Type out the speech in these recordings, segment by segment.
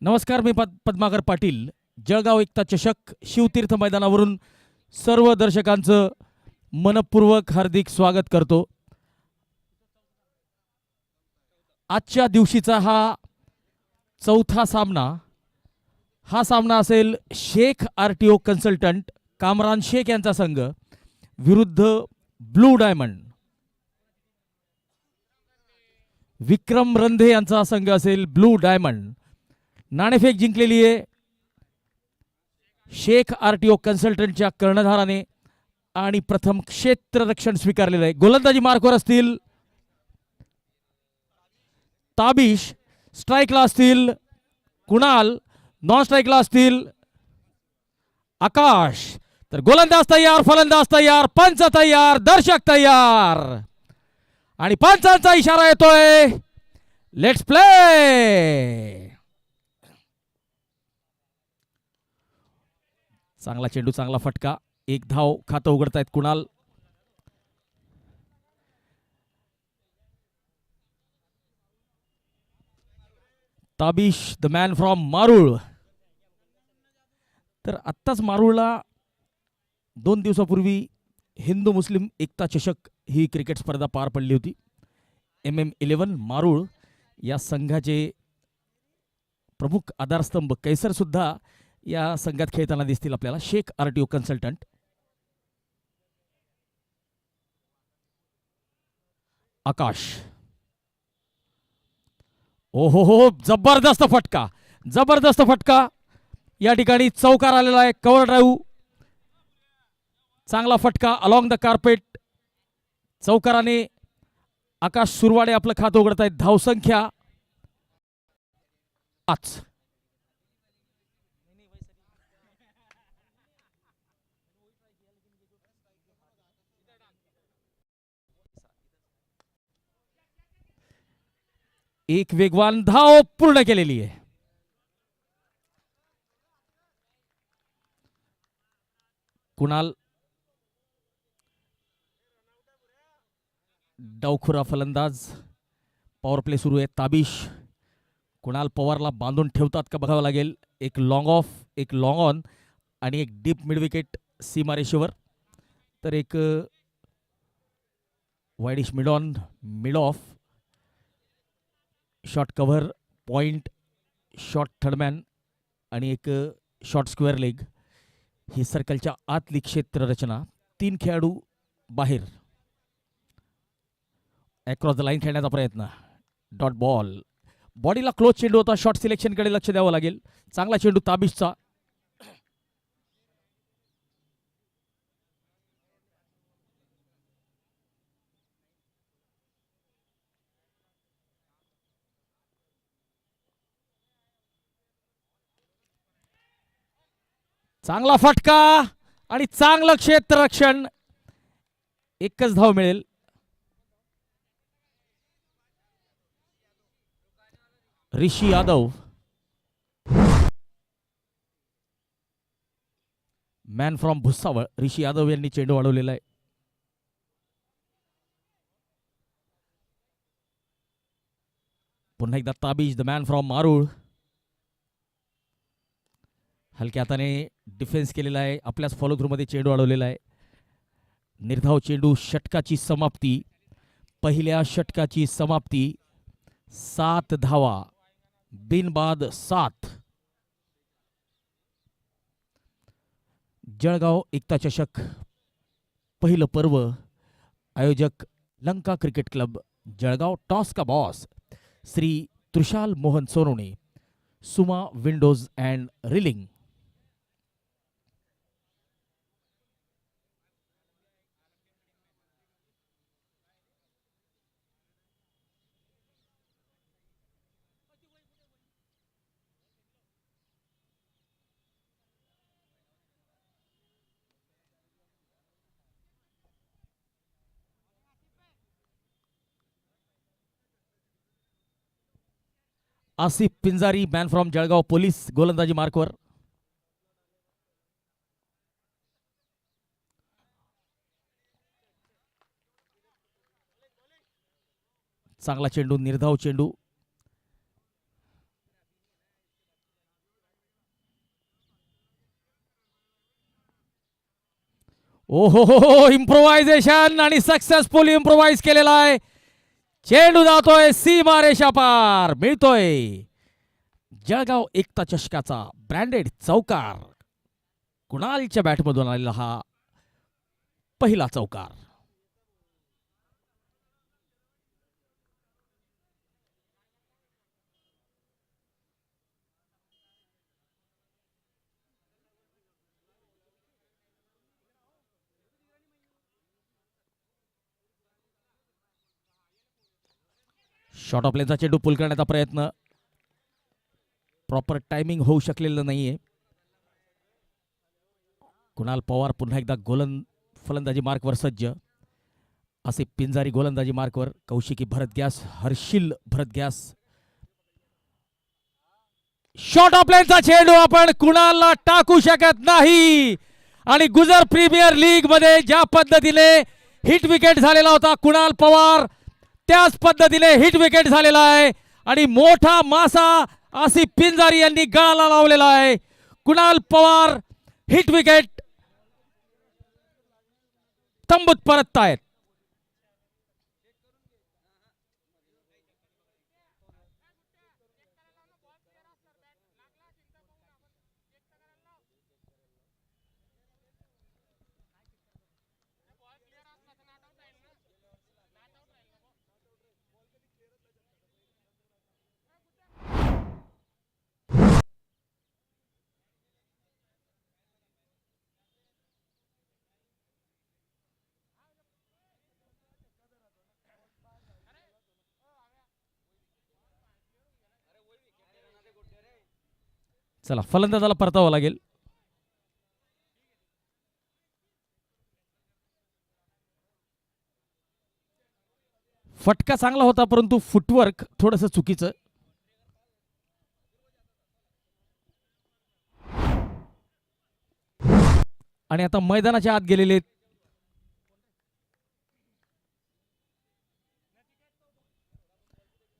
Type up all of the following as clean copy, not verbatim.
नमस्कार, मी पद्माकर पाटील. जळगाव एकता चषक शिवतीर्थ मैदानावरून सर्व दर्शकांचं मनपूर्वक हार्दिक स्वागत करतो. आजच्या दिवशीचा हा चौथा सामना. हा सामना असेल शेख आरटीओ कन्सल्टंट कामरान शेख यांचा संघ विरुद्ध ब्लू डायमंड विक्रम रंधे यांचा संघ असेल ब्लू डायमंड. नाणेफेक जिंकलेली आहे शेख आरटीओ कन्सल्टंटच्या कर्णधाराने आणि प्रथम क्षेत्ररक्षण स्वीकारलेलं आहे. गोलंदाजी मार्कवर असतील ताबिश, स्ट्राईकला असतील कुणाल, नॉन स्ट्राईकला असतील आकाश. तर गोलंदाज तयार, फलंदाज तयार, पंच तयार, दर्शक तयार आणि पंचांचा इशारा येतोय. Let's play. चांगला चेंडू, चांगला फटका. एक धाव खातं उघडतायत Kunal. Tabish the man from Marul. तर आत्ताच मारूळला 2 दिवसापूर्वी हिंदू मुस्लिम एकता चषक ही क्रिकेट स्पर्धा पार पडली होती. MM11 मारूळ या संघाचे प्रमुख आधारस्तंभ कैसर सुद्धा या संघात खेळताना दिसतील आपल्याला. Shaikh RTO consultant. आकाश. ओहो हो, जबरदस्त फटका, जबरदस्त फटका. या ठिकाणी चौकार आलेला आहे. कव्हर ड्राईव्ह, चांगला फटका अलॉंग द कार्पेट. चौकाराने आकाश सुरवाडे आपलं खातं उघडतायत. धावसंख्या 5. एक वेगवान धाव पूर्ण केलेली आहे. कुणाल डावखुरा फलंदाज. पॉवर प्ले सुरू आहे. ताबिश, कुणाल पवारला बांधून ठेवतात का बघावं लागेल. एक लॉंग ऑफ, एक लॉंग ऑन आणि एक डीप मिड विकेट सीमारेषेवर. तर एक widish mid on, mid of, short cover, point, short third man आणि एक शॉर्ट स्क्वेअर लेग. ही सर्कलच्या आतली क्षेत्ररचना. 3 खेळाडू बाहेर. अक्रॉस द लाईन खेळण्याचा प्रयत्न. Dot ball. बॉडीला क्लोज चेंडू होता. शॉर्ट सिलेक्शनकडे लक्ष द्यावं लागेल. चांगला चेंडू ताबिशचा. चांगला फटका आणि चांगलं क्षेत्ररक्षण. एकच धाव मिळेल. ऋषी यादव, मॅन फ्रॉम भुसावळ. ऋषी यादव यांनी चेंडू वाढवलेला आहे. पुन्हा एकदा ताबिश द मॅन फ्रॉम मारूळ. हलक्या हाताने डिफेन्स केलेला आहे. आपल्याच फॉलो थ्रूमध्ये चेंडू अडवलेला आहे. निर्धाव चेंडू. षटकाची समाप्ती. पहिल्या षटकाची समाप्ती. 7 धावा, बिनबाद 7. जळगाव एकता चषक पहिलं पर्व. आयोजक Lanka cricket club Jalgaon. Toss का boss Shri Trishal Mohan Sonawane. Suma windows and railing. Asif Pinjari, man from Jalgaon police. गोलंदाजी मार्कवर. चांगला चेंडू, निर्धाव चेंडू. ओहो हो, इम्प्रोव्हायझेशन आणि सक्सेसफुल इम्प्रोव्हाइज केलेला आहे. चेंडू जातोय सीमारेषा पार, मिळतोय जळगाव एकता चषकाचा ब्रँडेड चौकार. कुणालच्या बॅटमधून आलेला हा पहिला चौकार. शॉर्ट ऑफ लेनचा चेंडू पुल करण्याचा प्रयत्न, प्रॉपर टायमिंग होऊ शकलेलं नाहीये. कुणाल पवार पुन्हा एकदा फलंदाजी मार्कवर सज्ज. असे पिंजारी गोलंदाजी मार्कवर. Kaushiki Bharat gas, Harshil Bharat gas. Short of लेनचा चेंडू आपण कुणालला टाकू शकत नाही. आणि गुजर प्रीमियर लीग मध्ये ज्या पद्धतीने हिट विकेट झालेला होता कुणाल पवार, त्याच पद्धतीने हिट विकेट झालेला आहे. आणि मोठा मासा आसिफ पिंजारी यांनी गळाला लावलेला आहे. कुणाल पवार हिट विकेट तंबूत परततायत. चला, फलंदाजाला परतावं लागेल. फटका चांगला होता परंतु फुटवर्क थोडंसं चुकीचं. आणि आता मैदानाच्या आत गेलेले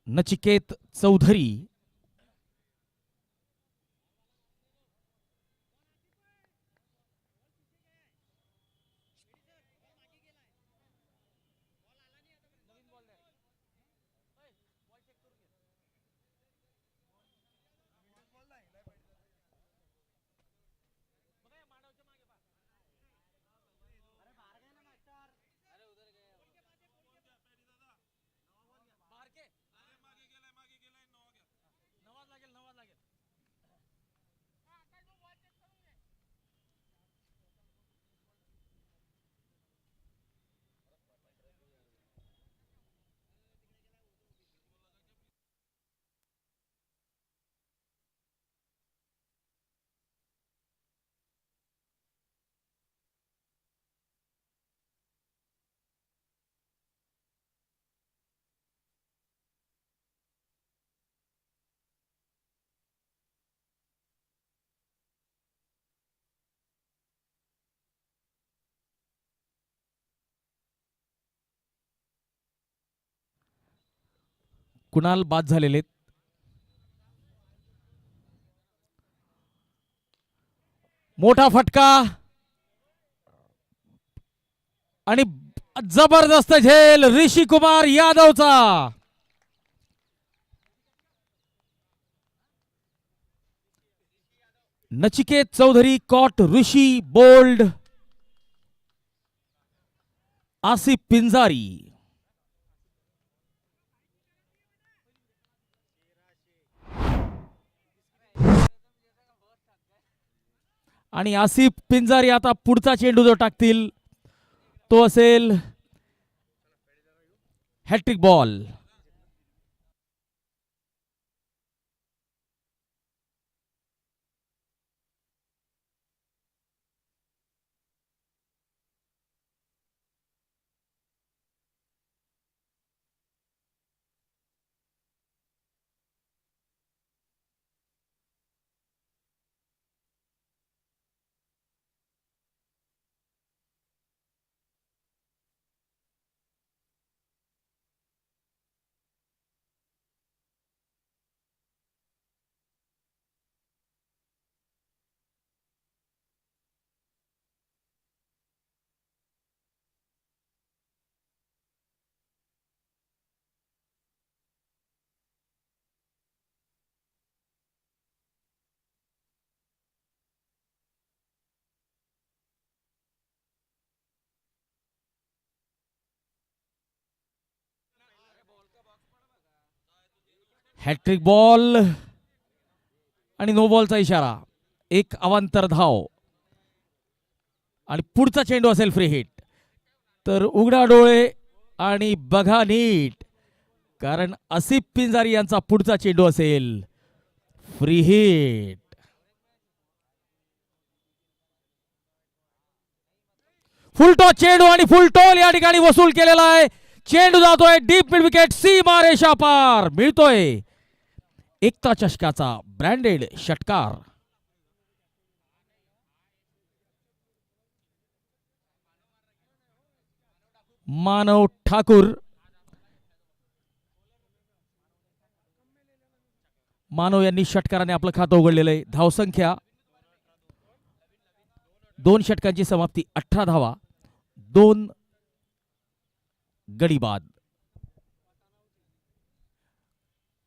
नचिकेत चौधरी. कुणाल बाद झालेले. मोठा फटका आणि जबरदस्त झेल ऋषी कुमार यादवचा. Nachiket Chaudhari cot Rishi bold. आसिफ पिंजारी. आणि आसिफ पिंजारी आता पुढचा चेंडू जो टाकतील तो असेल हॅट्रिक बॉल. हॅट्रिक बॉल आणि नो बॉलचा इशारा. एक अवांतर धाव आणि पुढचा चेंडू असेल फ्री हिट. तर उघडा डोळे आणि बघा नीट, कारण आसिफ पिंजारी यांचा पुढचा चेंडू असेल फ्री हिट. फुलटॉस चेंडू आणि फुलटॉल या ठिकाणी वसूल केलेला आहे. चेंडू जातोय डीप मिड विकेट, सीमारेषा पार. मिळतोय एकता चषकाचा ब्रँडेड षटकार. मानव ठाकूर, मानव यांनी षटकाराने आपलं खातं उघडलेलं आहे. धावसंख्या 2 षटकांची समाप्ती 18 धावा, 2 गडी बाद.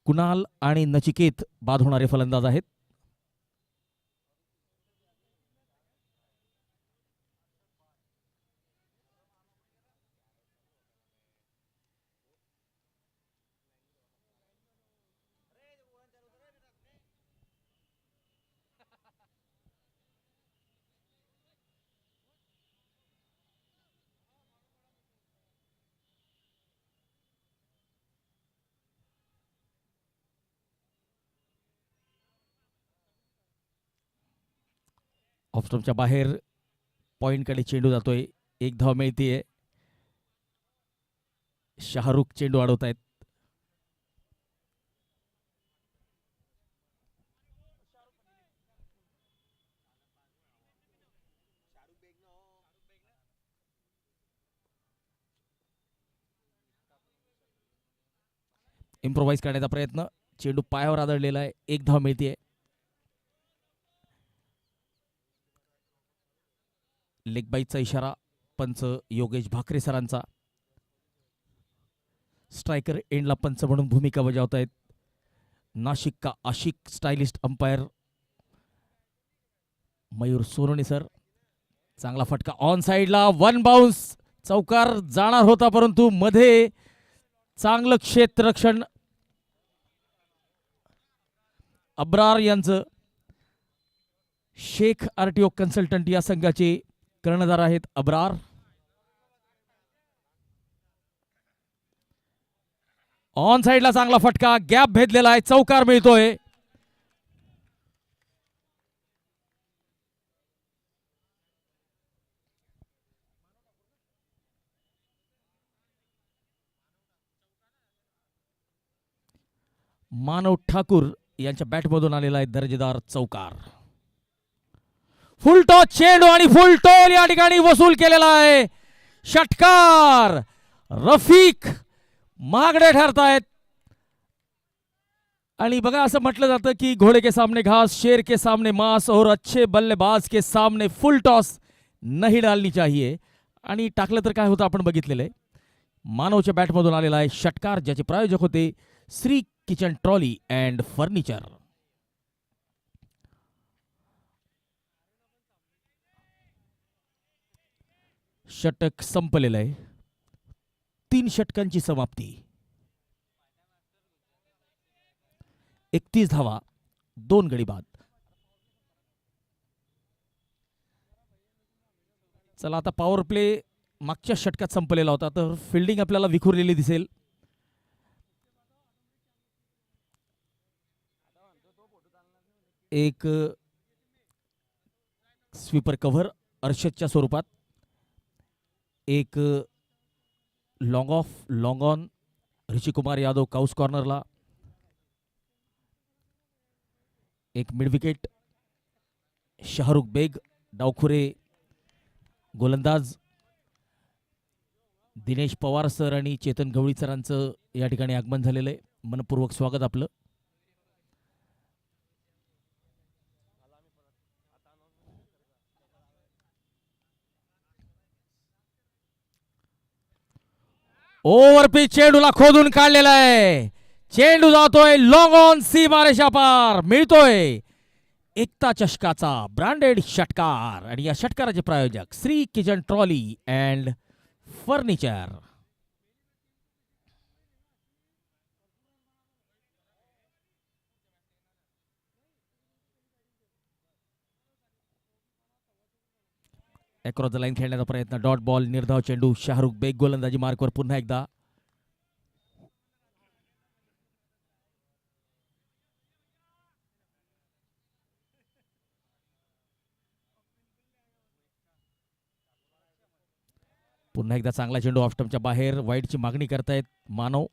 कुणाल आणि नचिकेत बाद होणारे फलंदाज आहेत. ऑफस्टॉपच्या बाहेर पॉइंटकडे चेंडू जातोय. एक धाव मिळतीये. शाहरुख चेंडू अडवत आहेत. इम्प्रोवाइज करण्याचा प्रयत्न. चेंडू पायावर आदळलेला आहे. एक धाव मिळतीये. लेग बाईटचा इशारा पंच योगेश भाकरे सरांचा. स्ट्रायकर एंडला पंच म्हणून भूमिका बजावत आहेत नाशिक का आशिक stylist umpire Mayur Sonone sir. चांगला फटका ऑन साइडला, 1 बाउन्स. चौकार जाणार होता परंतु मध्ये चांगलं क्षेत्ररक्षण. अब्रार यांचं. शेख आरटीओ कन्सल्टंट या संघाचे कर्णधार आहेत अब्रार. ऑन साइडला चांगला फटका, गॅप भेदलेला आहे. चौकार मिळतोय. मानव ठाकूर यांच्या बॅटमधून आलेला आहे दर्जेदार चौकार. फुलटॉस चेंडू आणि फुलटॉल या ठिकाणी वसूल केलेला आहे. षटकार. रफिक महागडे ठरतायत. आणि बघा असं म्हटलं जातं की घोडे के सामने घास, शेर के सामने मांस और अच्छे बल्लेबाज के सामने फुल टॉस नहीं डालनी चाहिए. आणि टाकलं तर काय होतं आपण बघितलेलं आहे. मानवच्या बॅटमधून आलेला आहे षटकार, ज्याचे प्रायोजक होते Shri kitchen trolley and furniture. षटक संपलेलं आहे. 3 षटकांची समाप्ती. 31 धावा, 2 गडी बाद. चला आता पॉवर प्ले मागच्या षटकात संपलेला होता, तर फिल्डिंग आपल्याला विखुरलेली दिसेल. एक स्वीपर कव्हर अर्षदच्या स्वरूपात, एक long off long on Rishikumar Yadav cow's कॉर्नरला, एक मिड विकेट शाहरुख बेग डावखुरे गोलंदाज. दिनेश पवार सर आणि चेतन गवळी सरांचं या ठिकाणी आगमन झालेलं आहे. मनपूर्वक स्वागत आपलं. ओव्हर पिच चेंडूला खोदून काढलेला आहे. चेंडू जातोय लॉंग ऑन, सीमारेषा पार. मिळतोय एकता चषकाचा ब्रँडेड षटकार. आणि या षटकाराचे प्रायोजक Shri kitchen trolley and furniture. Across the line खेळण्याचा प्रयत्न, डॉट बॉल, निर्धाव चेंडू, शाहरुख बेग गोलंदाजी मार्कवर पुन्हा एकदा. पुन्हा एकदा चांगला चेंडू ऑफ स्टंपच्या बाहेर, वाईडची मागणी करतायत मानव.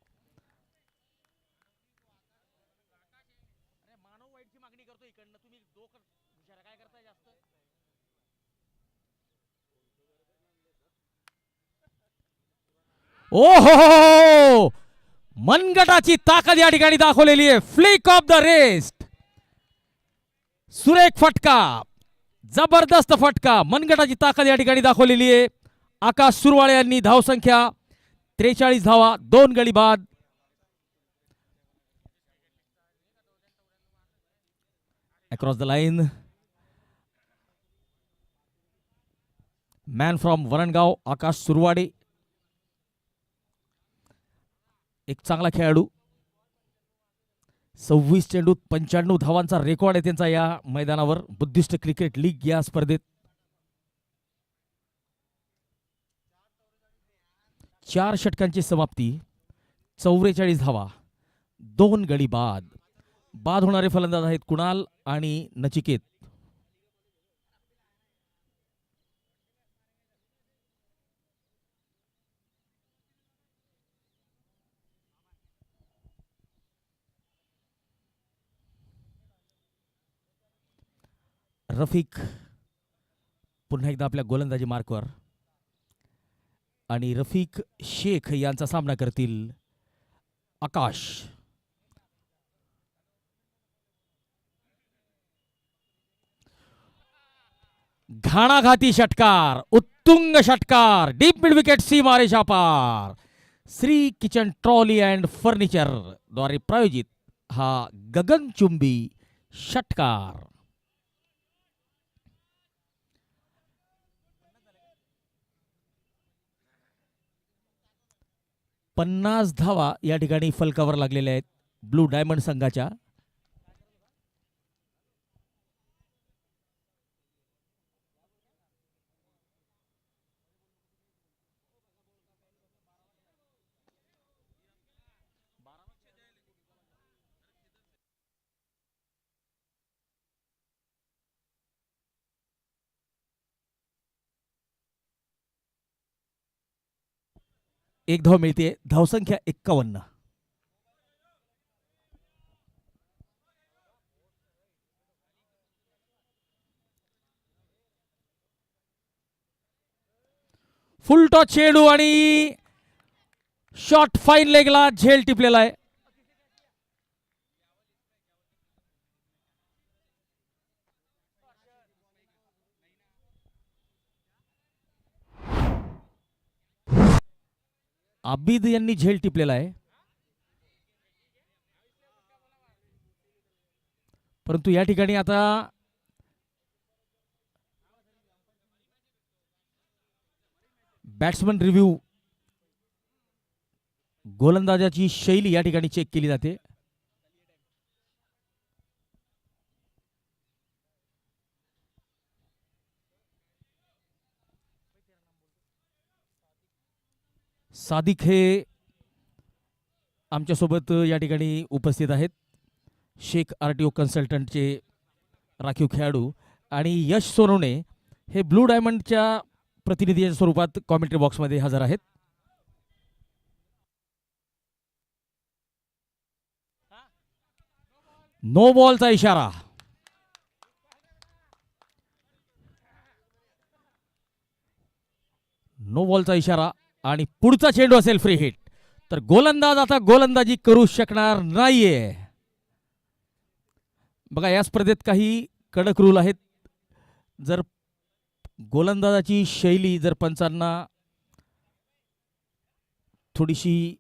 ओहो, मनगटाची ताकद या ठिकाणी दाखवलेली आहे. फ्लिक ऑफ द रेस्ट, सुरेख फटका, जबरदस्त फटका, मनगटाची ताकद या ठिकाणी दाखवलेली आहे. आकाश सुरवाळे यांनी धावसंख्या 43 धावा, 2 गडी बाद. Across the line, man from Varangaon Akash Suravade, एक चांगला खेळाडू. 26 चेंडूत 95 धावांचा रेकॉर्ड आहे त्यांचा या मैदानावर, बुद्धिस्ट क्रिकेट लीग या स्पर्धेत. 4 षटकांची समाप्ती, 44 धावा, 2 गडी बाद. बाद होणारे फलंदाज आहेत कुणाल आणि नचिकेत. रफिक पुन्हा एकदा आपल्या गोलंदाजी मार्कवर आणि रफिक शेख यांचा सामना करतील आकाश. घाणाघाती षटकार, उत्तुंग षटकार, डीप मिड विकेट सीमारेषा पार. Shri kitchen trolley and furniture द्वारे प्रायोजित हा गगनचुंबी षटकार. 50 धावा या ठिकाणी फलकावर लागलेल्या आहेत ब्लू डायमंड संघाच्या. एक धाव मिळते, धावसंख्या 51. फुल टॉस चेंडू आणि शॉट फाईन लेगला झेल टिपलेला आहे. आबिद यांनी झेल टिपलेला आहे, परंतु या ठिकाणी आता बॅट्समन रिव्ह्यू, गोलंदाजाची शैली या ठिकाणी चेक केली जाते. सादिक हे आमच्यासोबत या ठिकाणी उपस्थित आहेत, शेख आरटीओ कन्सल्टंटचे राखीव खेळाडू, आणि यश सोनवणे हे ब्लू डायमंडच्या प्रतिनिधीच्या स्वरूपात कॉमेंट्री बॉक्समध्ये हजर आहेत. नो बॉलचा इशारा. नो बॉलचा इशारा आणि पुढचा चेंडू असेल फ्री हिट, तर गोलंदाज आता गोलंदाजी करू शकणार नाहीये. बघा, या स्पर्धेत काही कडक रूल आहेत. जर गोलंदाजाची शैली जर पंचांना थोडीशी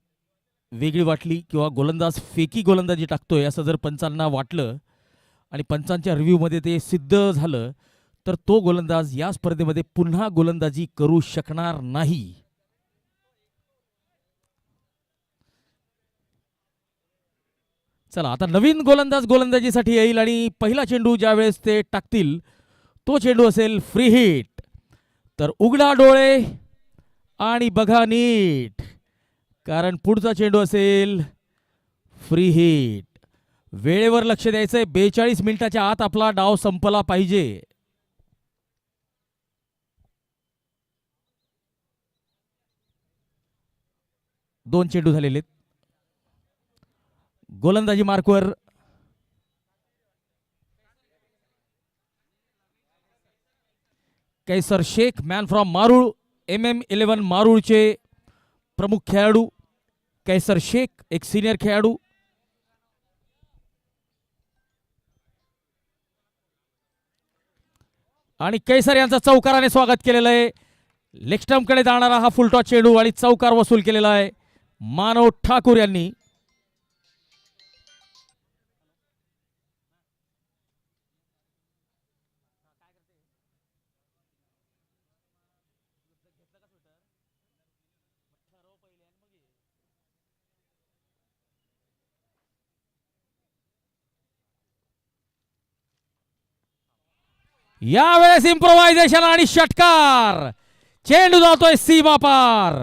वेगळी वाटली किंवा गोलंदाज फेकी गोलंदाजी टाकतोय असं जर पंचांना वाटलं आणि पंचांच्या रिव्ह्यूमध्ये ते सिद्ध झालं, तर तो गोलंदाज या स्पर्धेमध्ये पुन्हा गोलंदाजी करू शकणार नाही. चला, आता नवीन गोलंदाज गोलंदाजीसाठी येईल आणि पहिला चेंडू ज्या वेळेस ते टाकतील तो चेंडू असेल फ्री हिट. तर उघडा डोळे आणि बघा नीट, कारण पुढचा चेंडू असेल फ्री हिट. वेळेवर लक्ष द्यायचंय. 42 मिनिटाच्या आत आपला डाव संपला पाहिजे. दोन चेंडू झालेले. गोलंदाजी मार्कवर Kaiser Shaikh, man from Marul. MM11 मारूळचे प्रमुख खेळाडू कैसर शेख, एक सिनियर खेळाडू. आणि कैसर यांचं चौकाराने स्वागत केलेलं आहे. लेग स्टंपकडे जाणारा हा फुलटॉस चेंडू आणि चौकार वसूल केलेला आहे मानव ठाकूर यांनी. यावेळेस इम्प्रोव्हायझेशन आणि षटकार. चेंडू जातोय सीमा पार.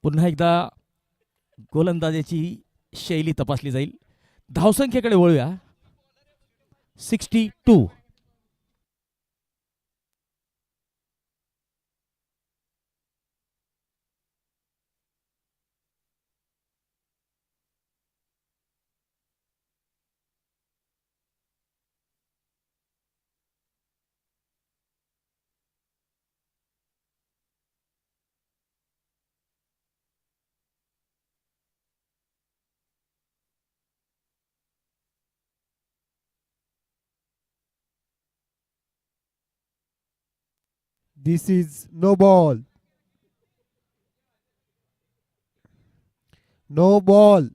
पुन्हा एकदा गोलंदाजीची शैली तपासली जाईल. धावसंख्येकडे वळूया. 62. This is no ball. No ball.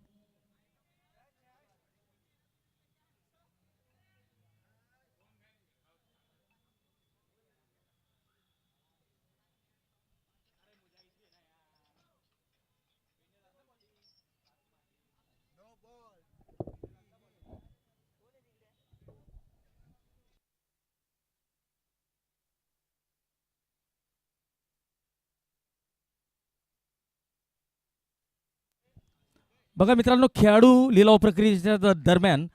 बघा मित्रांनो, खेळाडू लिलाव प्रक्रियेच्या दरम्यान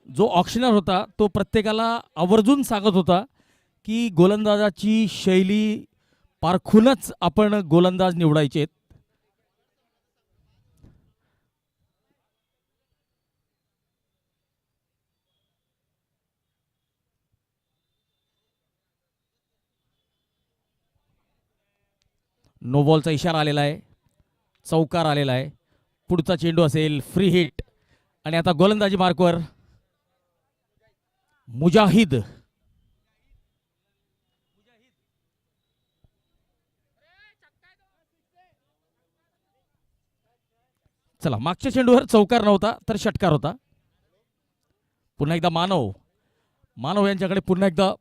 जो ऑक्शनर होता तो प्रत्येकाला आवर्जून सांगत होता की गोलंदाजाची शैली पारखूनच आपण गोलंदाज निवडायचे. नो बॉलचा इशारा आलेला आहे. चौकार आलेला आहे. पुढचा चेंडू असेल फ्री हिट. आणि आता गोलंदाजी मार्कवर मुजाहिद. चला, मागच्या चेंडूवर चौकार नव्हता तर षटकार होता. पुन्हा एकदा मानव यांच्याकडे पुन्हा एकदा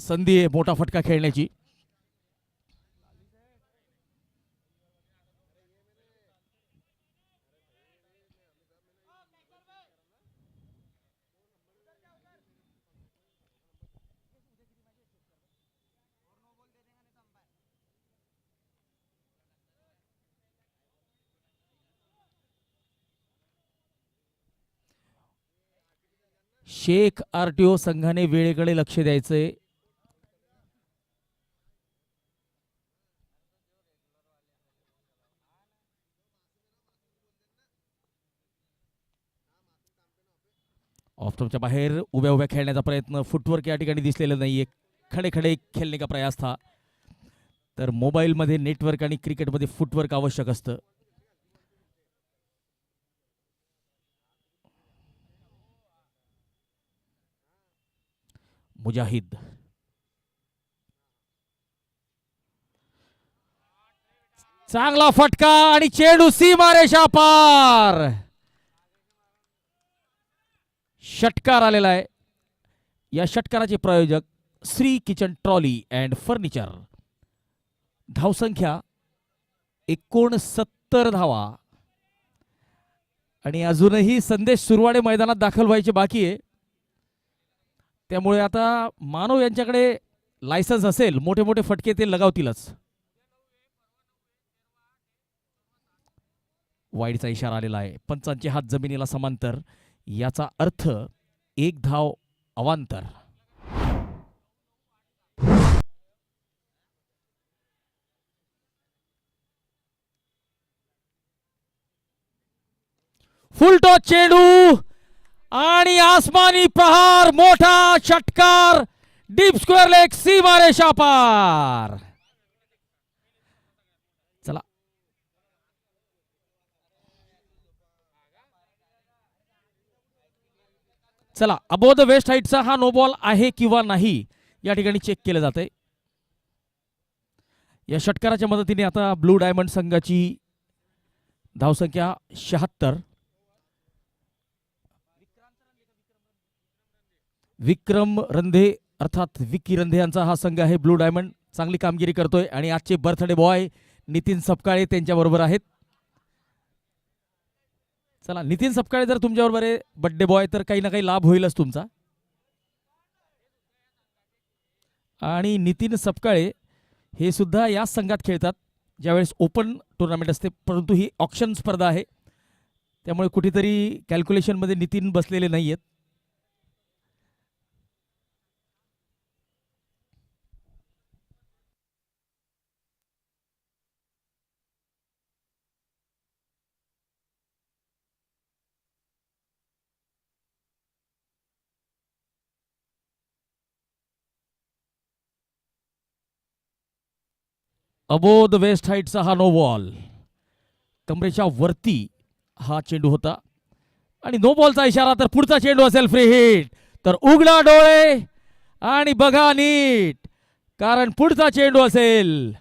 संधी आहे मोठा फटका खेळण्याची. शेख आरटीओ संघाने वेळेकडे लक्ष द्यायचंय. ऑफस्टंपच्या बाहेर उभ्या उभ्या खेळण्याचा प्रयत्न. फुटवर्क या ठिकाणी दिसलेलं नाहीये. खडे खडे खेळणे का प्रयास था. तर मोबाईलमध्ये नेटवर्क आणि क्रिकेटमध्ये फुटवर्क आवश्यक असतं. मुजाहिद. चांगला फटका आणि चेंडू सीमारेषा पार. षटकार आलेला आहे. या षटकाराचे प्रायोजक Shri kitchen trolley and furniture. धावसंख्या 69 72 धावा. आणि अजूनही संदेश सुरवाडे मैदानात दाखल व्हायचे बाकी आहे. त्यामुळे आता मानव यांच्याकडे लायसन्स असेल, मोठे मोठे फटके ते लगावतीलच. वाईडचा इशारा आलेला आहे. पंचांचे हात जमिनीला समांतर, याचा अर्थ 1 धाव अवांतर. फुल टॉस चेंडू आणि आसमानी प्रहार, मोठा षटकार, डीप स्क्वेअर लेग, सीमारेषा पार. चला चला अबोध वेस्ट हाईटचा हा नो बॉल आहे किंवा नाही या ठिकाणी चेक केलं जाते. या षटकाराच्या मदतीने आता ब्लू डायमंड संघाची धावसंख्या 76. विक्रम रंधे अर्थात विक्की रंधे यांचा हा संघ आहे. ब्लू डायमंड चांगली कामगिरी करतोय आणि आजचे बर्थडे बॉय नितीन सपकाळे त्यांच्या बरोबर आहेत. चला नितीन सपकाळे जर तुमच्या बरोबर आहे बर्थडे बॉय तर काही ना काही लाभ होईलच तुमचा. आणि नितीन सपकाळे हे सुद्धा याच संघात खेळतात ज्यावेळेस ओपन टुर्नामेंट असते, परंतु ही ऑक्शन स्पर्धा आहे त्यामुळे कुठेतरी कॅल्क्युलेशनमध्ये नितीन बसलेले नाही आहेत. अबोध वेस्ट हाईटचा हा नो बॉल, कमरेच्या वरती हा चेंडू होता आणि नो बॉलचा इशारा, तर पुढचा चेंडू असेल फ्री हिट. तर उघडा डोळे आणि बघा नीट, कारण पुढचा चेंडू असेल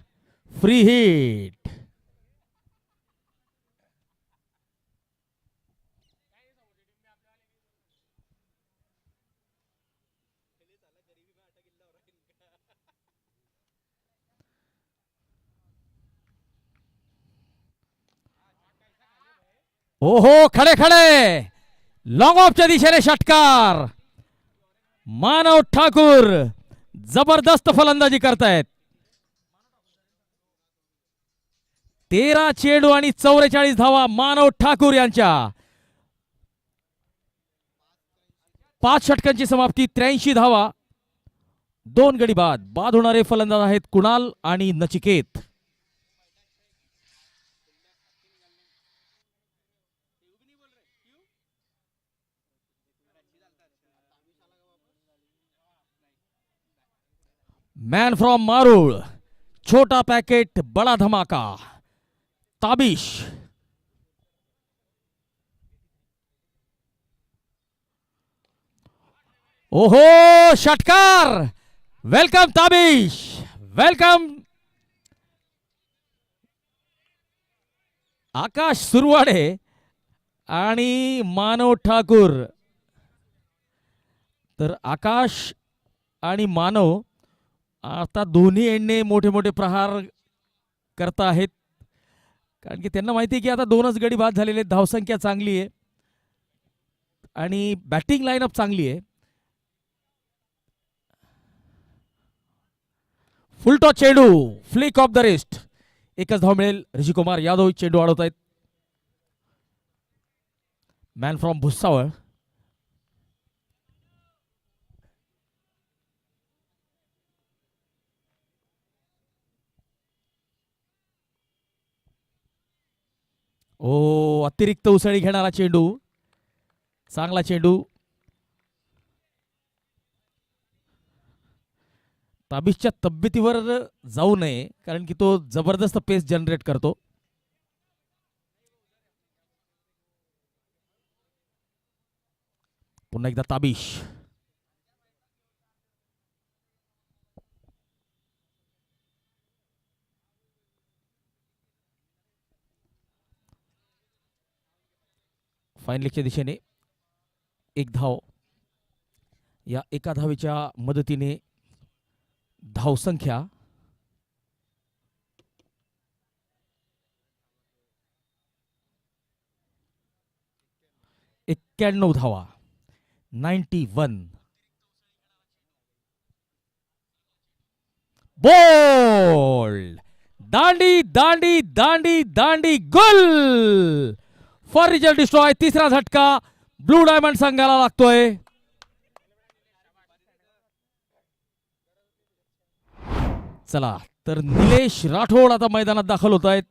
फ्री हिट. ओहो, खडे खडे लॉंग ऑफच्या दिशेने षटकार. मानव ठाकूर जबरदस्त फलंदाजी करतायत. 13 चेंडू आणि 44 धावा मानव ठाकूर यांच्या. 5 षटकांची समाप्ती, 83 धावा, 2 गडी बाद. बाद होणारे फलंदाज आहेत कुणाल आणि नचिकेत. मॅन फ्रॉम मारूळ, छोटा पॅकेट बडा धमाका, ताबिश. ओहो, षटकार. Welcome Tabish, welcome. आकाश सुरवाडे आणि मानव ठाकूर. तर आकाश आणि मानव आता दोन्ही एंडने मोठे मोठे प्रहार करता आहेत, कारण की त्यांना माहिती आहे की आता 2च गडी बाद झालेले आहेत. धावसंख्या चांगली आहे आणि बॅटिंग लाईनअप चांगली आहे. फुल टॉस चेंडू, फ्लिक ऑफ द रिस्ट, एकच धाव मिळेल. ऋषी कुमार यादव चेंडू अडवत आहेत. Man from Bhusawal. ओ, अतिरिक्त उसळी घेणारा चेंडू, चांगला चेंडू. ताबिशच्या तब्येतीवर जाऊ नये, कारण की तो जबरदस्त पेस जनरेट करतो. पुन्हा एकदा ताबिश. फाईन लेगच्या दिशेने 1 धाव. या एका धावेच्या मदतीने धावसंख्या 91 धावा. 91. बोल्ड. दांडी दांडी दांडी दांडी गोल फॉर रिजल्ट डिस्ट्रॉय. तिसरा झटका ब्लू डायमंड संघाला लागतोय. चला तर निलेश राठोड आता मैदानात दाखल होत आहेत.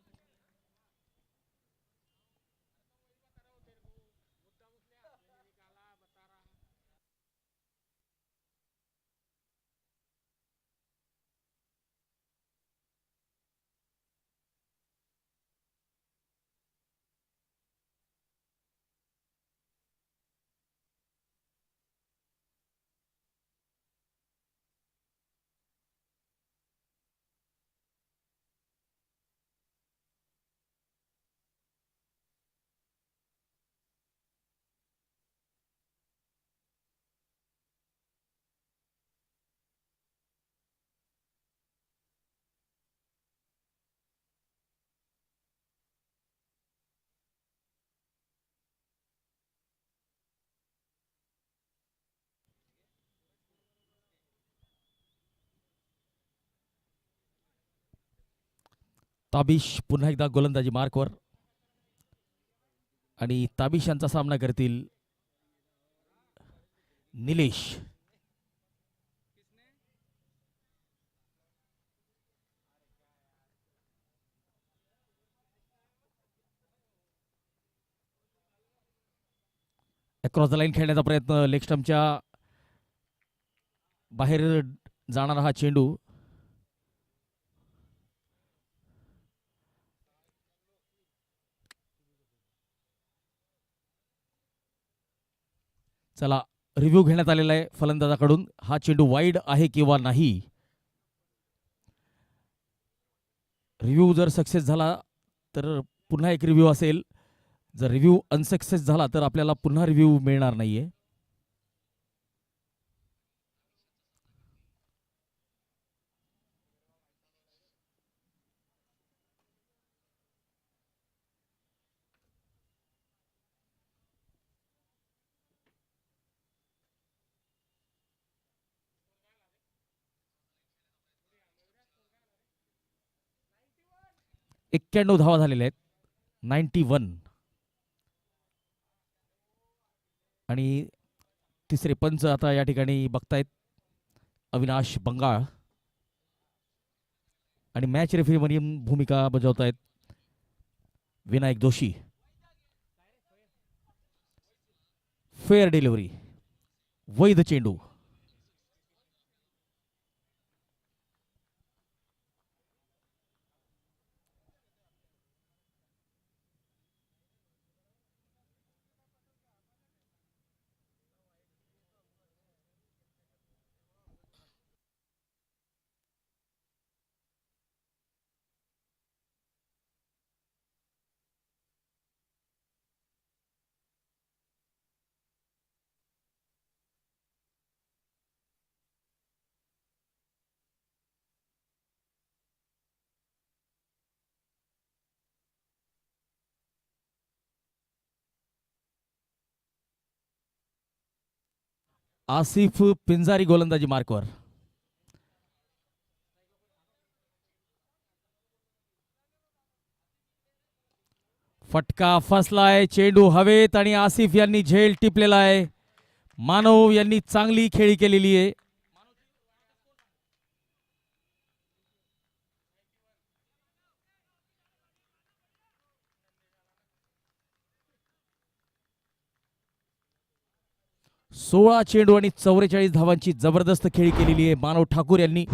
ताबिश पुन्हा एकदा गोलंदाजी मार्कवर आणि ताबिश यांचा सामना करतील निलेश. अक्रॉस द लाईन खेळण्याचा प्रयत्न. लेग स्टंपच्या बाहेर जाणारा हा चेंडू. चला रिव्ह्यू घेण्यात आलेला आहे फलंदाजाकडून. हा चेंडू वाईड आहे किंवा नाही. रिव्ह्यू जर सक्सेस झाला तर पुन्हा एक रिव्ह्यू असेल. जर रिव्ह्यू अनसक्सेस झाला तर आपल्याला पुन्हा रिव्ह्यू मिळणार नाहीये. एक्क्याण्णव धावा झालेल्या आहेत. 91. आणि तिसरे पंच आता या ठिकाणी बघतायत अविनाश बंगाळ आणि मॅच रेफरी म्हणून भूमिका बजावतायत विनायक दोशी. Fair delivery. वैध चेंडू. आसिफ पिंजारी गोलंदाजी मार्कवर. फटका फसलाय. चेंडू हवेत आणि आसिफ यांनी झेल टिपलेला आहे. मानव यांनी चांगली खेळी केलेली आहे. सोळा चेंडू आणि 44 धावांची जबरदस्त खेळी केलेली आहे मानव ठाकूर यांनी.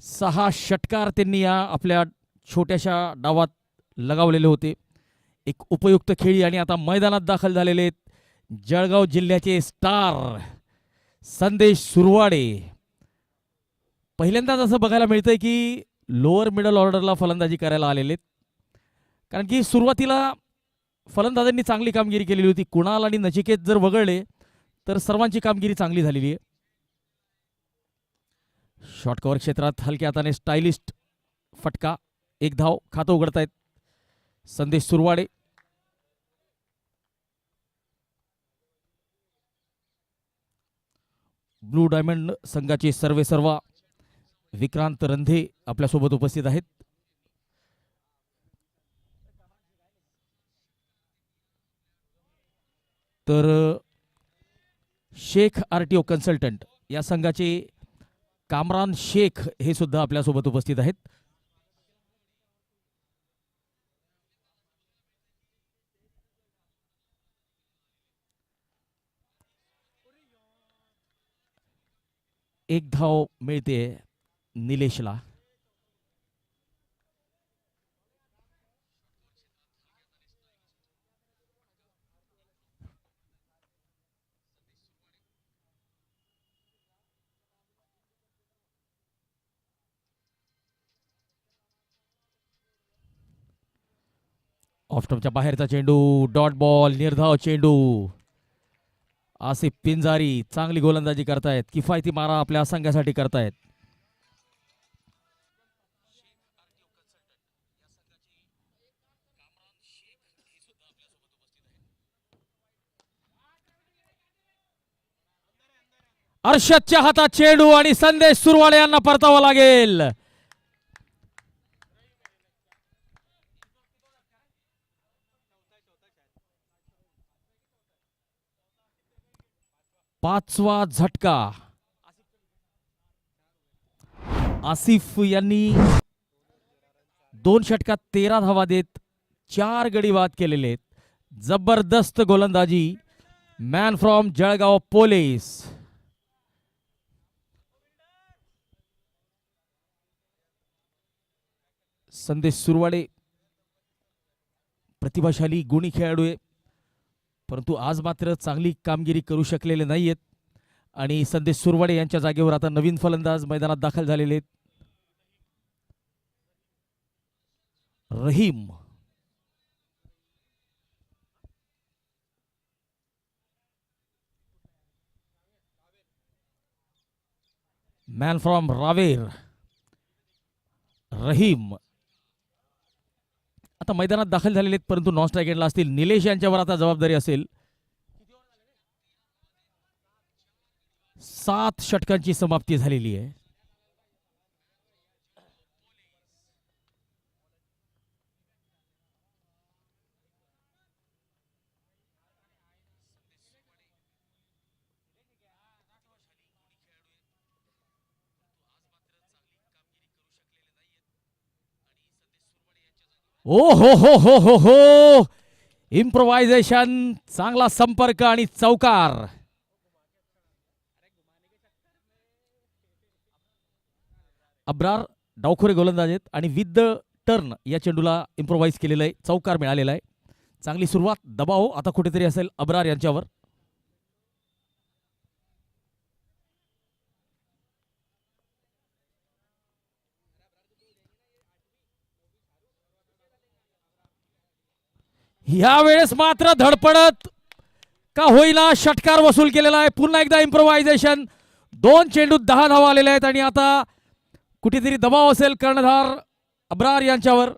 6 षटकार त्यांनी या आपल्या छोट्याशा डावात लगावलेले होते. एक उपयुक्त खेळी. आणि आता मैदानात दाखल झालेले आहेत जळगाव जिल्ह्याचे स्टार संदेश सुरवाडे. पहिल्यांदाच असं बघायला मिळतंय की लोअर मिडल ऑर्डरला फलंदाजी करायला आलेले. कारण की सुरुवातीला फलंदाजांनी चांगली कामगिरी केलेली होती. कुणाल आणि नचिकेत जर वगळले तर सर्वांची कामगिरी चांगली झालेली आहे. शॉर्ट कव्हर क्षेत्रात हलक्या हाताने स्टायलिस्ट फटका. 1 धाव खातं उघडतायत संदेश सुरवाडे. ब्लू डायमंड संघाचे सर्वेसर्वा विक्रांत रंधे आपल्यासोबत उपस्थित आहेत. तर शेख आरटीओ कन्सल्टंट या संघाचे कामरान शेख हे सुद्धा आपल्यासोबत उपस्थित आहेत. एक धाव मिळते निलेशला. ऑफस्टंपच्या बाहेरचा चेंडू, डॉट बॉल, निर्धाव चेंडू. आसिफ पिंजारी चांगली गोलंदाजी करतायत, किफायती मारा आपल्या संघासाठी करतायत. अर्षदच्या हातात चेंडू आणि संदेश सुरवाळे यांना परतावा लागेल. पाचवा झटका. आसिफ यांनी 2 षटकात 13 धावा देत 4 गडी बाद केलेले आहेत. जबरदस्त गोलंदाजी मॅन फ्रॉम जळगाव पोलीस. संदेश सुरवाडे प्रतिभाशाली गुणी खेळाडू आहे, परंतु आज मात्र चांगली कामगिरी करू शकलेले नाहीयेत आणि संदेश सुरवाडे यांच्या जागेवर आता नवीन फलंदाज मैदानात दाखल झालेले आहेत. रहीम. मॅन फ्रॉम रावेर रहीम आता मैदानात दाखल झालेले आहेत, परंतु नॉन स्ट्राईक एंडला असतील. निलेश यांच्यावर आता जबाबदारी असेल. 7 षटकांची समाप्ती झालेली आहे. ओ हो इम्प्रोव्हायझेशन, चांगला संपर्क आणि चौकार. अब्रार डावखोरे गोलंदाज आहेत आणि विथ द टर्न या चेंडूला इम्प्रोव्हाइज केलेलं आहे, चौकार मिळालेला आहे. चांगली सुरुवात. दबाव आता कुठेतरी असेल अब्रार यांच्यावर. यावेळेस मात्र धडपडत का होईना षटकार वसूल केलेला आहे. पुन्हा एकदा इम्प्रोव्हायझेशन. 2 चेंडूत 10 धावा आलेल्या आहेत आणि आता कुठेतरी दबाव असेल कर्णधार अब्रार यांच्यावर.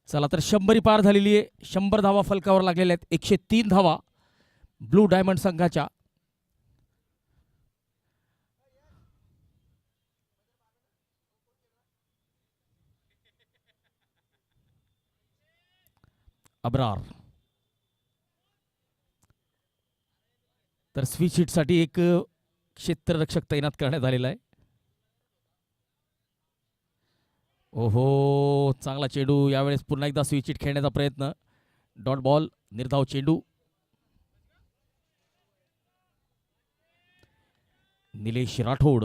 चला तर 100 पार झालेली आहे. 100 धावा फलकावर लागलेल्या आहेत. 103 धावा ब्लू डायमंड संघाच्या. अब्रार तर स्विच हिट साठी एक क्षेत्ररक्षक तैनात करण्यात आलेला आहे. ओहो, चांगला चेंडू. यावेळेस पुन्हा एकदा स्विच हिट खेळण्याचा प्रयत्न. डॉट बॉल, निर्धाव चेंडू. निलेश राठोड.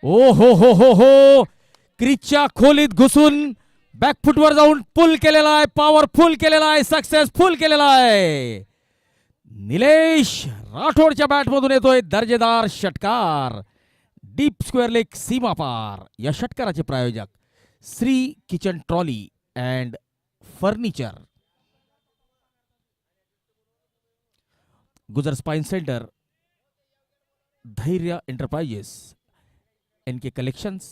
ओ हो क्रिचच्या खोलीत घुसून बॅकफुटवर जाऊन पुल केलेला आहे, पॉवरफुल केलेला आहे, सक्सेसफुल केलेला आहे. निलेश राठोडच्या बॅटमधून येतोय दर्जेदार षटकार. डीप स्क्वेअर लेग सीमा पार. या षटकाराचे प्रायोजक Shri kitchen trolley and furniture. Gujar spine centre, Dhairya enterprises, NK collections.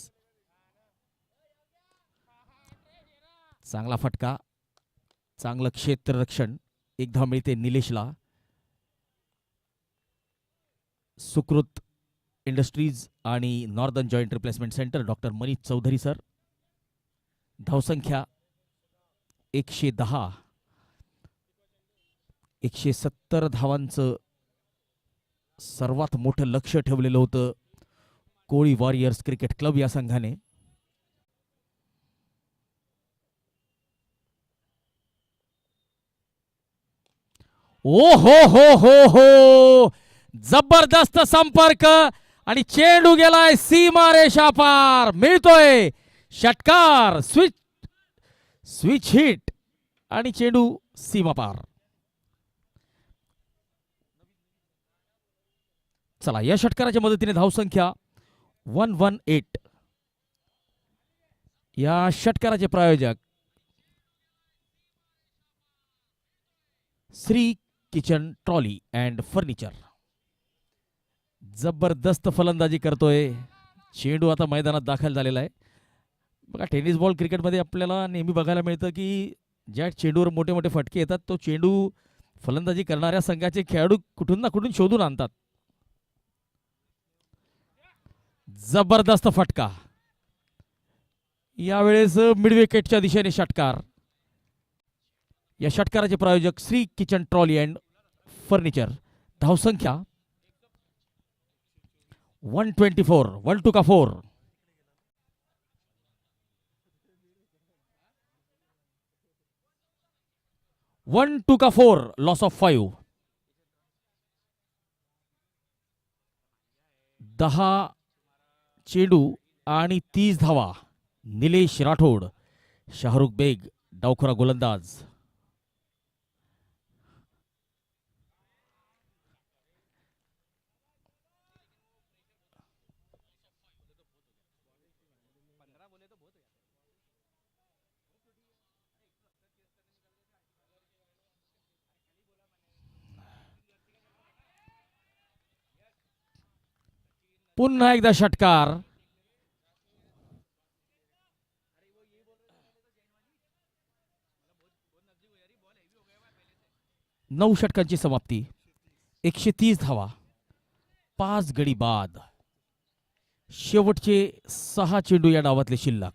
चांगला फटका, चांगलं क्षेत्ररक्षण. एक धाव मिळते निलेशला. सुकृत इंडस्ट्रीज आणि northern joint replacement centre doctor Manish Chaudhari sir. धावसंख्या 110. 170 धावांचं सर्वात मोठं लक्ष ठेवलेलं होतं कोळी वॉरियर्स क्रिकेट क्लब या संघाने. ओ हो हो हो हो, जबरदस्त संपर्क आणि चेंडू गेलाय सीमा रेषा पार. मिळतोय षटकार. स्विच हिट आणि चेंडू सीमा पार. चला, या षटकाराच्या मदतीने धावसंख्या 118. या षटकाराचे प्रायोजक Shri kitchen trolley and furniture. जबरदस्त फलंदाजी करतोय. चेंडू आता मैदानात दाखल झालेला आहे. बघा, टेनिस बॉल क्रिकेटमध्ये आपल्याला नेहमी बघायला मिळतं की ज्या चेंडूवर मोठे मोठे फटके येतात तो चेंडू फलंदाजी करणाऱ्या संघाचे खेळाडू कुठून ना कुठून शोधून आणतात. जबरदस्त फटका. यावेळेस मिड विकेटच्या दिशेने षटकार. या षटकाराचे प्रायोजक Shri kitchen trolley and furniture. धावसंख्या 124. 1 का 4. वन टू का 4. Loss of 5. 10 चेंडू आणि 30 धावा. निलेश राठोड, शाहरुख बेग डावखुरा गोलंदाज. पुन्हा एकदा षटकार. नऊ षटकांची समाप्ती. 130 धावा. 5 गडी बाद. शेवटचे 6 चेंडू या डावातले शिल्लक.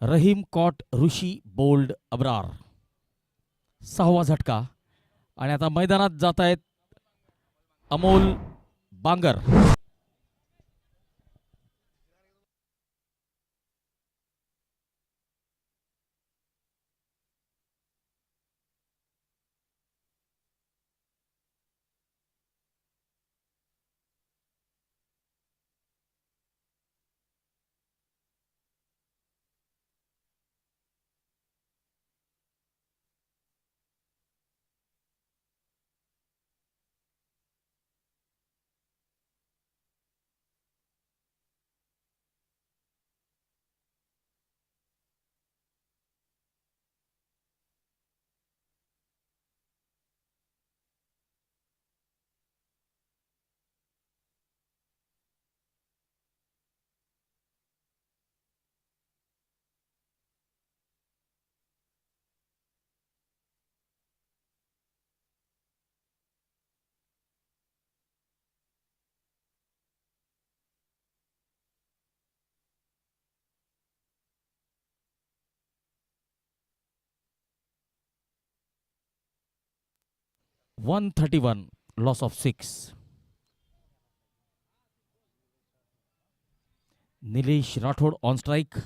Rahim caught Rishi bowled Abrar. 6वा झटका. आणि आता मैदानात जात आहेत Amol Bangar. 131 loss of 6. Nilesh Rathod on strike.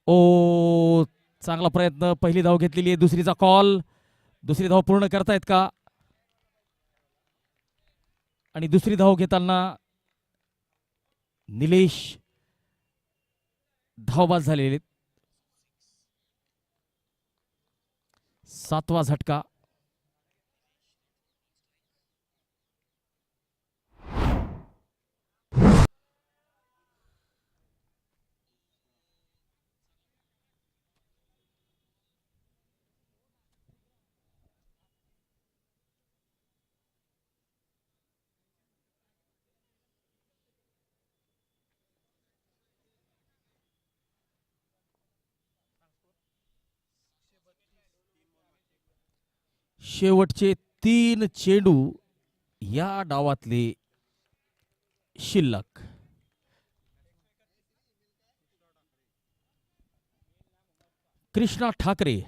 ओ, चांगला प्रयत्न. पहिली धाव घेतलेली आहे. दुसरीचा कॉल. दुसरी धाव पूर्ण करतायत का? आणि दुसरी धाव घेताना निलेश धावबाद झालेले. 7वा झटका. शेवटचे 3 चेंडू या डावातले शिल्लक. कृष्णा ठाकरे.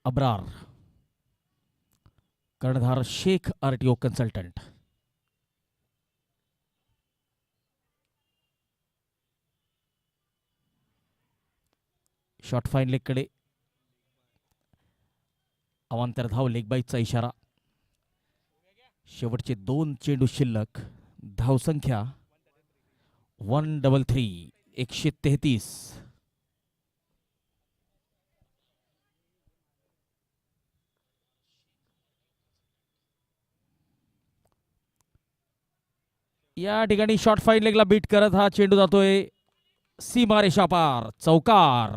अब्रार. कर्णधार Shaikh RTO consultant. Shot fine लेगकडे. अवांतर धाव लेगबाईचा इशारा. शेवटचे 2 चेंडू शिल्लक. धावसंख्या 133. 133. या ठिकाणी शॉट फाईन लेगला बीट करत हा चेंडू जातोय सीमारेषा पार. चौकार.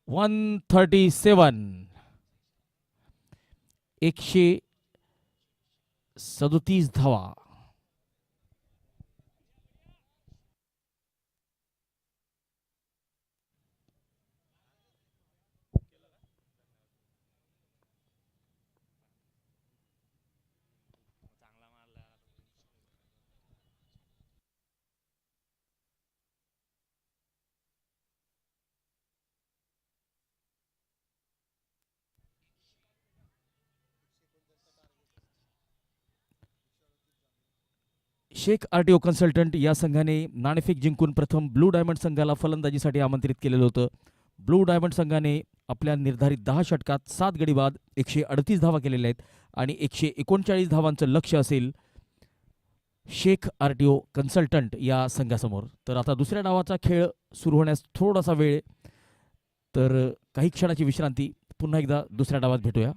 137. 137 धावा. शेख आरटीओ कन्सल्टंट या संघाने नाणेफेक जिंकून प्रथम ब्लू डायमंड संघाला फलंदाजीसाठी आमंत्रित केलेलं होतं. ब्लू डायमंड संघाने आपल्या निर्धारित 10 षटकात 7 गडी बाद 138 धावा केलेल्या आहेत आणि 139 धावांचं लक्ष असेल शेख आरटीओ कन्सल्टंट या संघासमोर. तर आता दुसऱ्या डावाचा खेळ सुरू होण्यास थोडासा वेळ, तर काही क्षणाची विश्रांती. पुन्हा एकदा दुसऱ्या डावात भेटूया.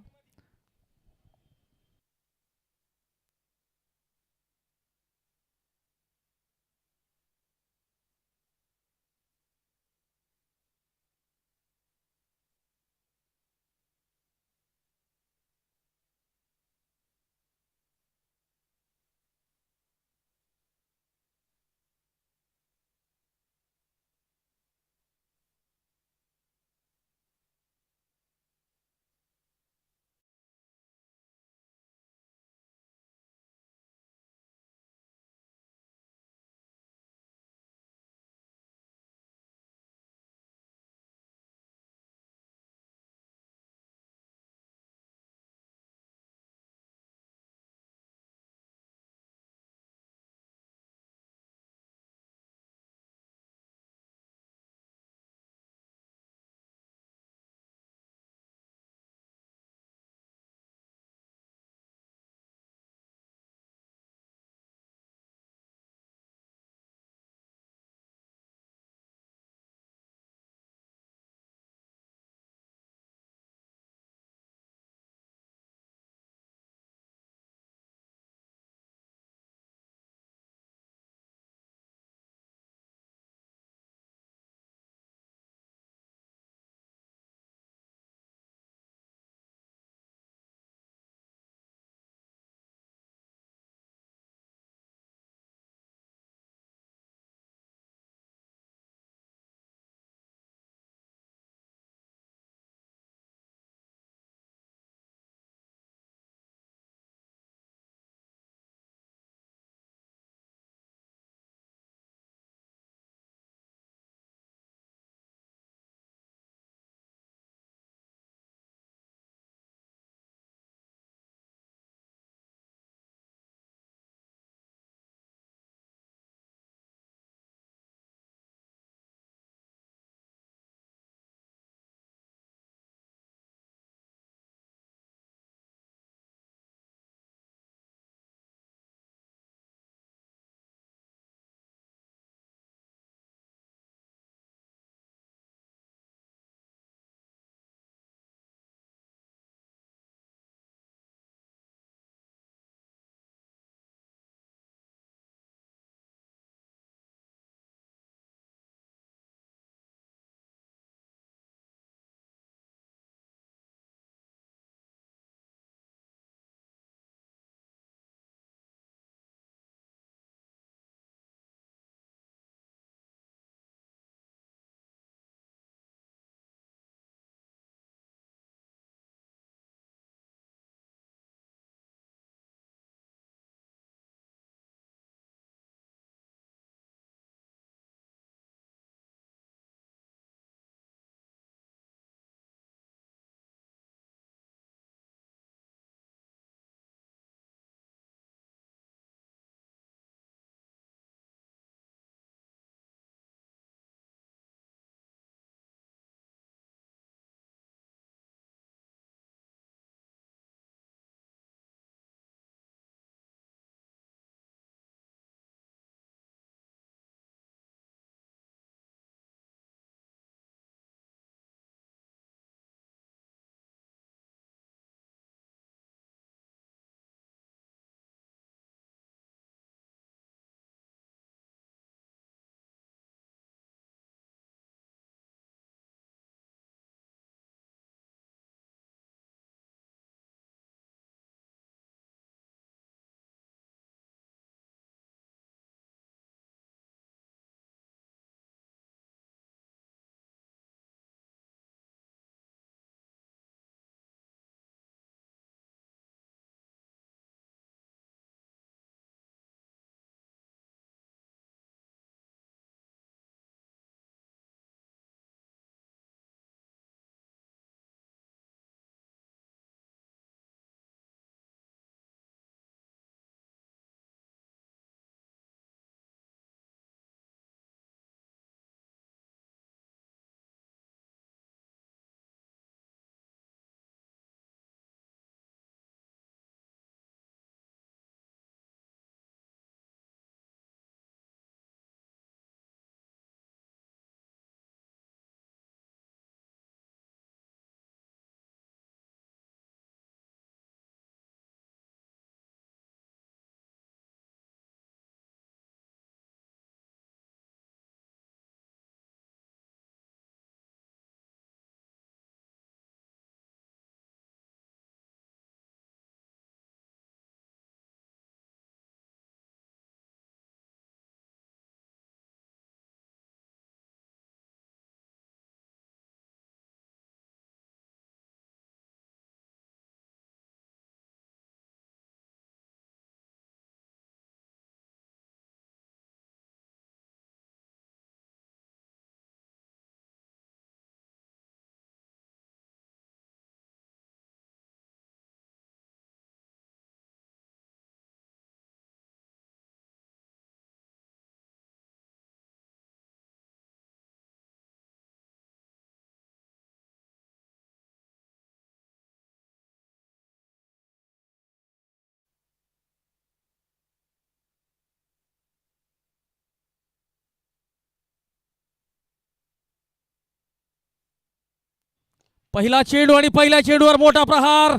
पहिला चेंडू आणि पहिल्या चेंडूवर मोठा प्रहार.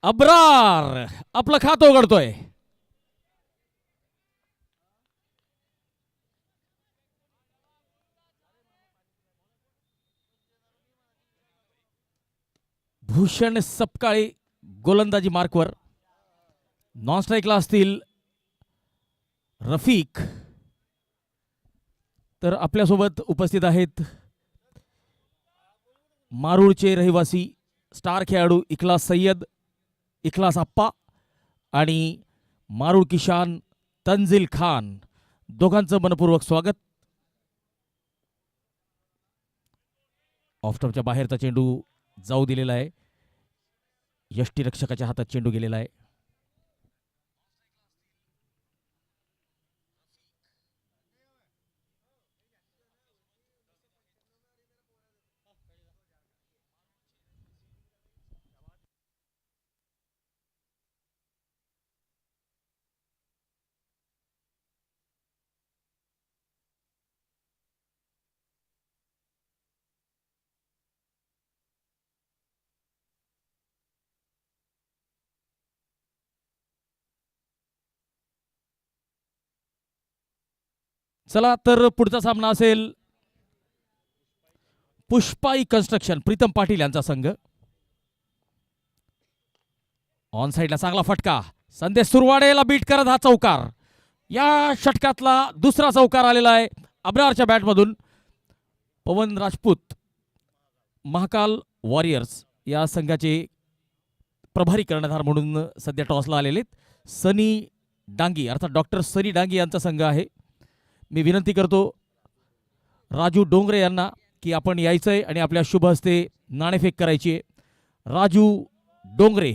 अब्रार आपलं खातं उघडतोय. भूषण सपकाळे गोलंदाजी मार्कवर. नॉन स्ट्राईकला असतील रफिक. तर आपल्यासोबत उपस्थित आहेत मारूळचे रहिवासी स्टार खेळाडू इखलास सय्यद, इखलास आप्पा आणि मारूळ किशान तंझील खान. दोघांचं मनपूर्वक स्वागत. ऑफस्टॉपच्या बाहेरचा चेंडू जाऊ दिलेला आहे. यष्टीरक्षकाच्या हातात चेंडू गेलेला आहे. चला तर पुढचा सामना असेल पुष्पाई कन्स्ट्रक्शन प्रीतम पाटील यांचा संघ. ऑन साइडला चांगला फटका. संदेश सुरवाडेला बीट करत हा चौकार. या षटकातला दुसरा चौकार आलेला आहे अब्रारच्या बॅटमधून. पवन राजपूत महाकाल वॉरियर्स या संघाचे प्रभारी कर्णधार म्हणून सध्या टॉसला आलेले. सनी डांगी अर्थात डॉक्टर सनी डांगी यांचा संघ आहे. मी विनंती करतो राजू डोंगरे यांना की आपण यायचंय आणि आपल्या शुभ हस्ते नाणेफेक करायची आहे. राजू डोंगरे.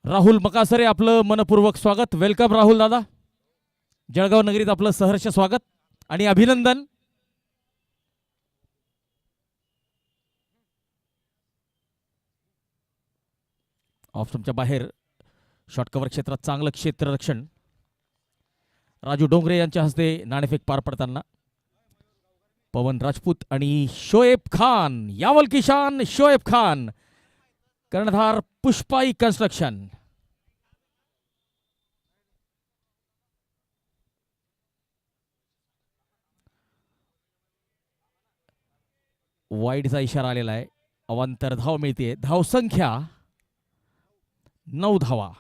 राहुल मकासरे आपलं मनपूर्वक स्वागत. वेलकम राहुल दादा. जळगाव नगरीत आपलं सहर्ष स्वागत आणि अभिनंदन. ऑफस्टंपच्या बाहेर शॉर्ट कव्हर क्षेत्रात चांगलं क्षेत्ररक्षण राजू डोंगरे यांच्या हस्ते नाणेफेक पार पडताना. पवन राजपूत आणि शोएब खान. यावल किशान शोएब खान कर्णधार पुष्पाई कन्स्ट्रक्शन. वाईडचा इशारा आलेला आहे. अवांतर धाव मिळते. धावसंख्या 9 धावा.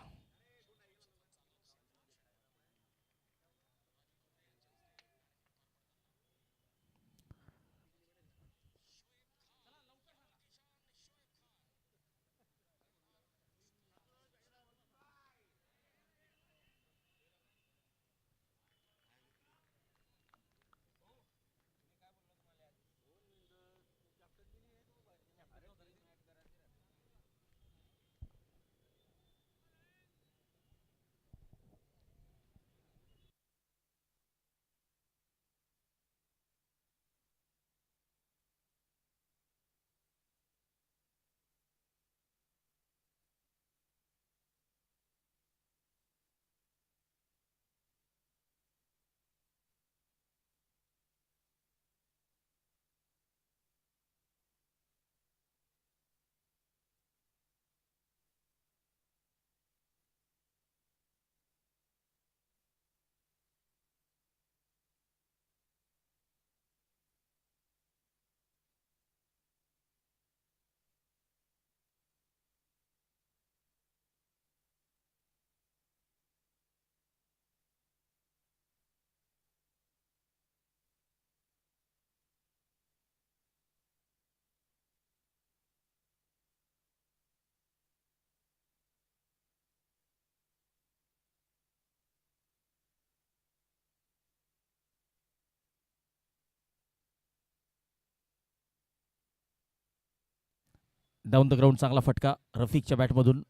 डाऊन द ग्राउंड चांगला फटका रफिकच्या बॅटमधून.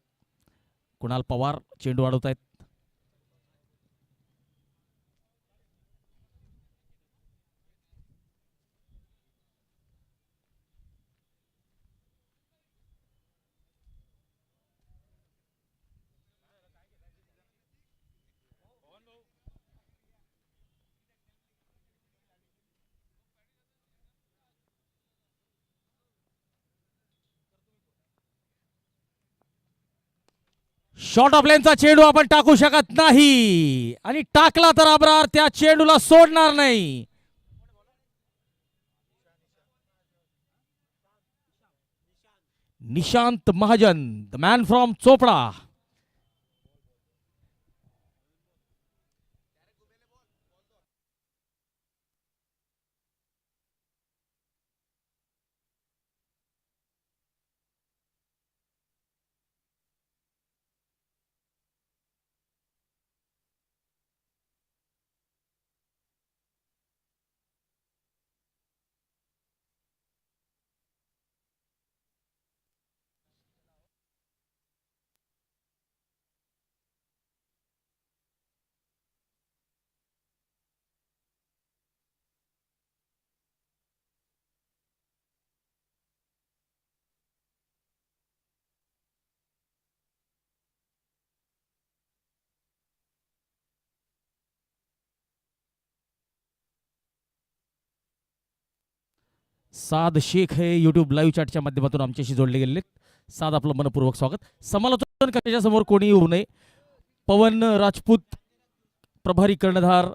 कुणाल पवार चेंडू अडवत आहेत. शॉर्ट ऑफ लेनचा चेंडू आपण टाकू शकत नाही आणि टाकला तर अब्रार त्या चेंडूला सोडणार नाही. Nishant Mahajan, the man from Chopda. Saad Shaikh हे युट्यूब लाईव्ह चॅटच्या माध्यमातून आमच्याशी जोडले गेलेले. साद, आपलं मनपूर्वक स्वागत. समालोचन करण्याच्या समोर कोणी येऊ नये. पवन राजपूत, प्रभारी कर्णधार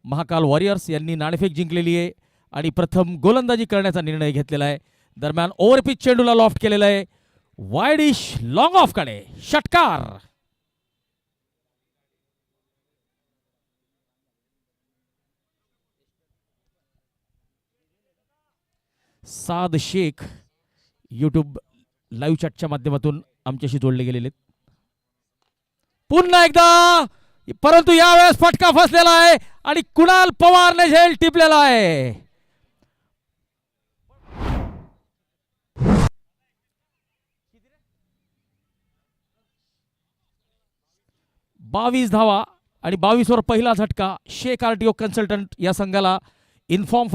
महाकाल वॉरियर्स, यांनी नाणेफेक जिंकलेली आहे आणि प्रथम गोलंदाजी करण्याचा निर्णय घेतलेला आहे. दरम्यान ओव्हरपिच चेंडूला लॉफ्ट केलेला आहे. वाईडिश लॉंग ऑफ कडे षटकार. साद शेख युट्यूब लाईव्ह चॅटच्या माध्यमातून आमच्याशी जोडले गेलेले आहेत. पुन्हा एकदा, परंतु यावेळेस फटका फसलेला आहे आणि कुणाल पवारने झेल टिपलेला आहे. 22 धावा आणि 22 वर पहिला झटका. शेख आरटीओ कन्सल्टंट या संघाला. इन्फॉर्म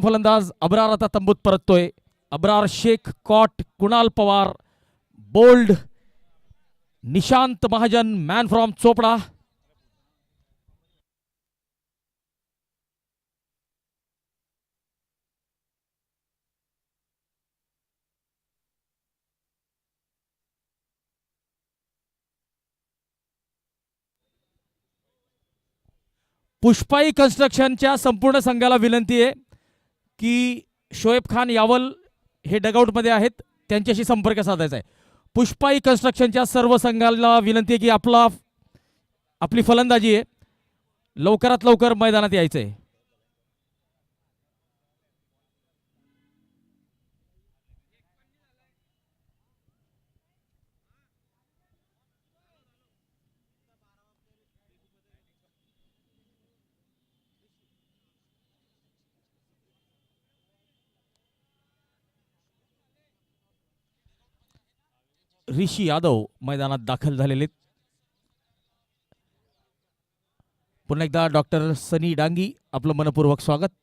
फलंदाज अब्रार आता तंबूत परततोय. Abrar, Shaikh, caught, Kunal Pawar, bowled, Nishant Mahajan, man from Chopda. Pushpai कन्स्ट्रक्शनच्या संपूर्ण संघाला विनंती आहे की शोएब खान यावल हे डगआउटमध्ये आहेत, त्यांच्याशी संपर्क साधायचा आहे. पुष्पाई कन्स्ट्रक्शनच्या सर्व संघाला विनंती आहे की आपली फलंदाजी आहे, लवकरात लवकर मैदानात यायचं आहे. ऋषी यादव मैदानात दाखल झालेले. पुन्हा एकदा डॉक्टर सनी डांगी, आपलं मनपूर्वक स्वागत.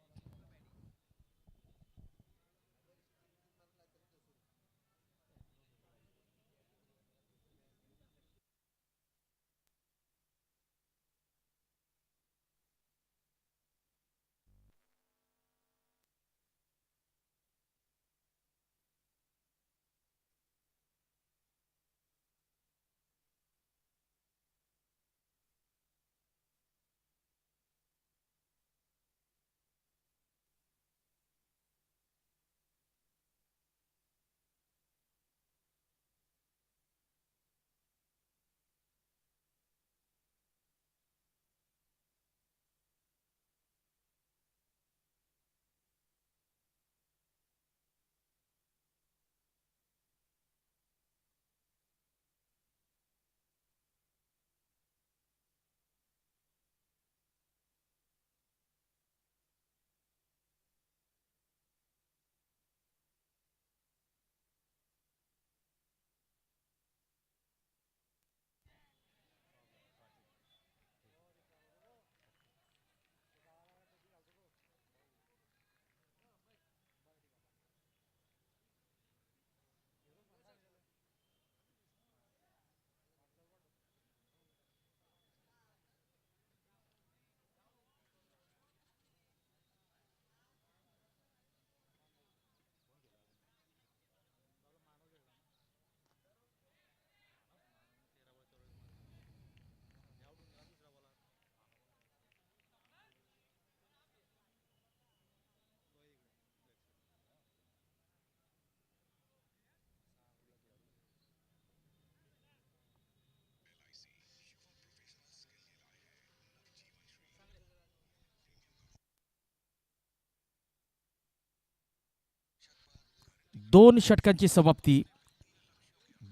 2 षटकांची समाप्ती,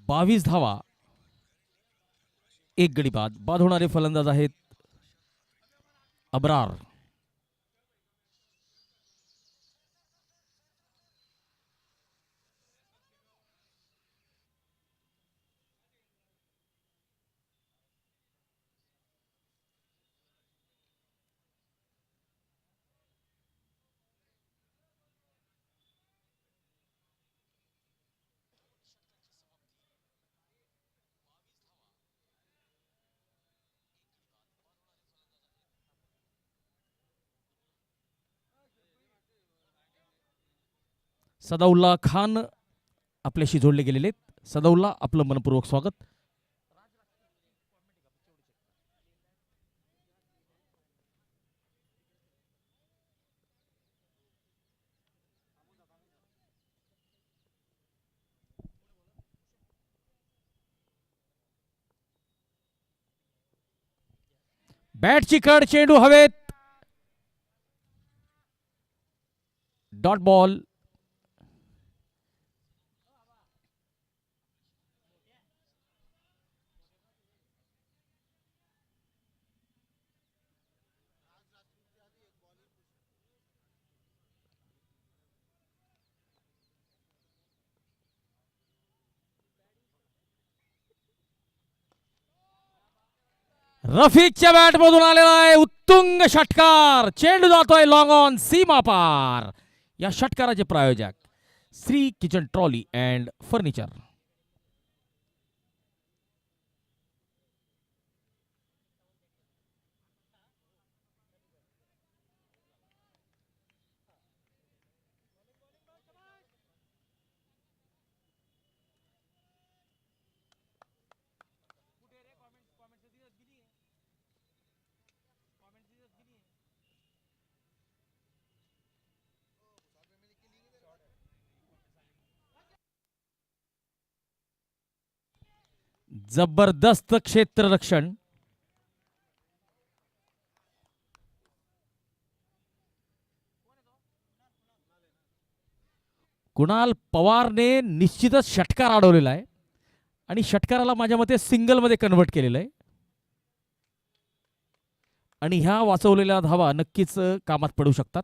22 धावा, 1 गडी बाद. बाद होणारे फलंदाज आहेत अब्रार. सदाउल्ला खान आपल्याशी जोडले गेलेले आहेत. सदाउल्ला, आपलं मनपूर्वक स्वागत. बॅटची कड, चेंडू हवेत, डॉट बॉल. रफिकच्या बॅट मधून आलेला आहे उत्तुंग षटकार. चेंडू जातोय लॉंग ऑन, सीमा पार. या षटकाराचे प्रायोजक Shri kitchen trolley and furniture. जबरदस्त क्षेत्ररक्षण. कुणाल पवारने निश्चितच षटकार अडवलेला आहे आणि षटकाराला माझ्या मते सिंगल मध्ये कन्व्हर्ट केलेलं आहे. आणि ह्या वाचवलेल्या धावा नक्कीच कामात पडू शकतात.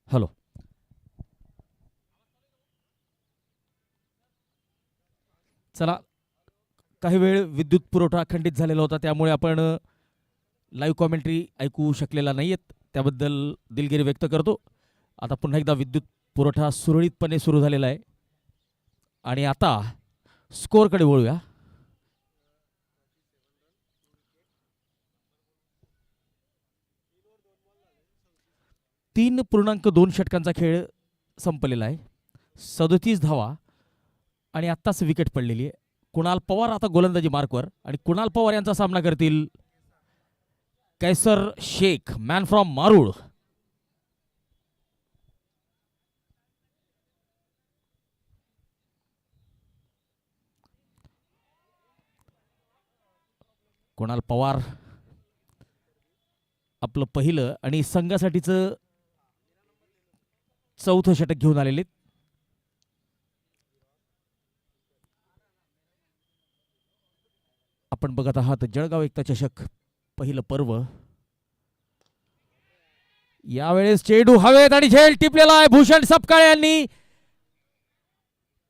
हॅलो. चला, काही वेळ विद्युत पुरवठा खंडित झालेला होता, त्यामुळे आपण लाईव्ह कॉमेंट्री ऐकू शकलेला नाहीयेत, त्याबद्दल दिलगिरी व्यक्त करतो. आता पुन्हा एकदा विद्युत पुरवठा सुरळीतपणे सुरू झालेला आहे आणि आता स्कोअरकडे वळूया. 3.2 षटकांचा खेळ संपलेला आहे. 37 धावा आणि आत्ताच विकेट पडलेली आहे. कुणाल पवार आता गोलंदाजी मार्कवर आणि कुणाल पवार यांचा सामना करतील कैसर शेख, मॅन फ्रॉम मारूळ. कुणाल पवार आपलं पहिलं आणि संघासाठीचं चौथं षटक घेऊन आलेले. आपण बघत आहात जळगाव एकता चषक पहिलं पर्व. यावेळेस चेंडू हवेत आणि झेल टिपलेला आहे. भूषण सपकाळे यांनी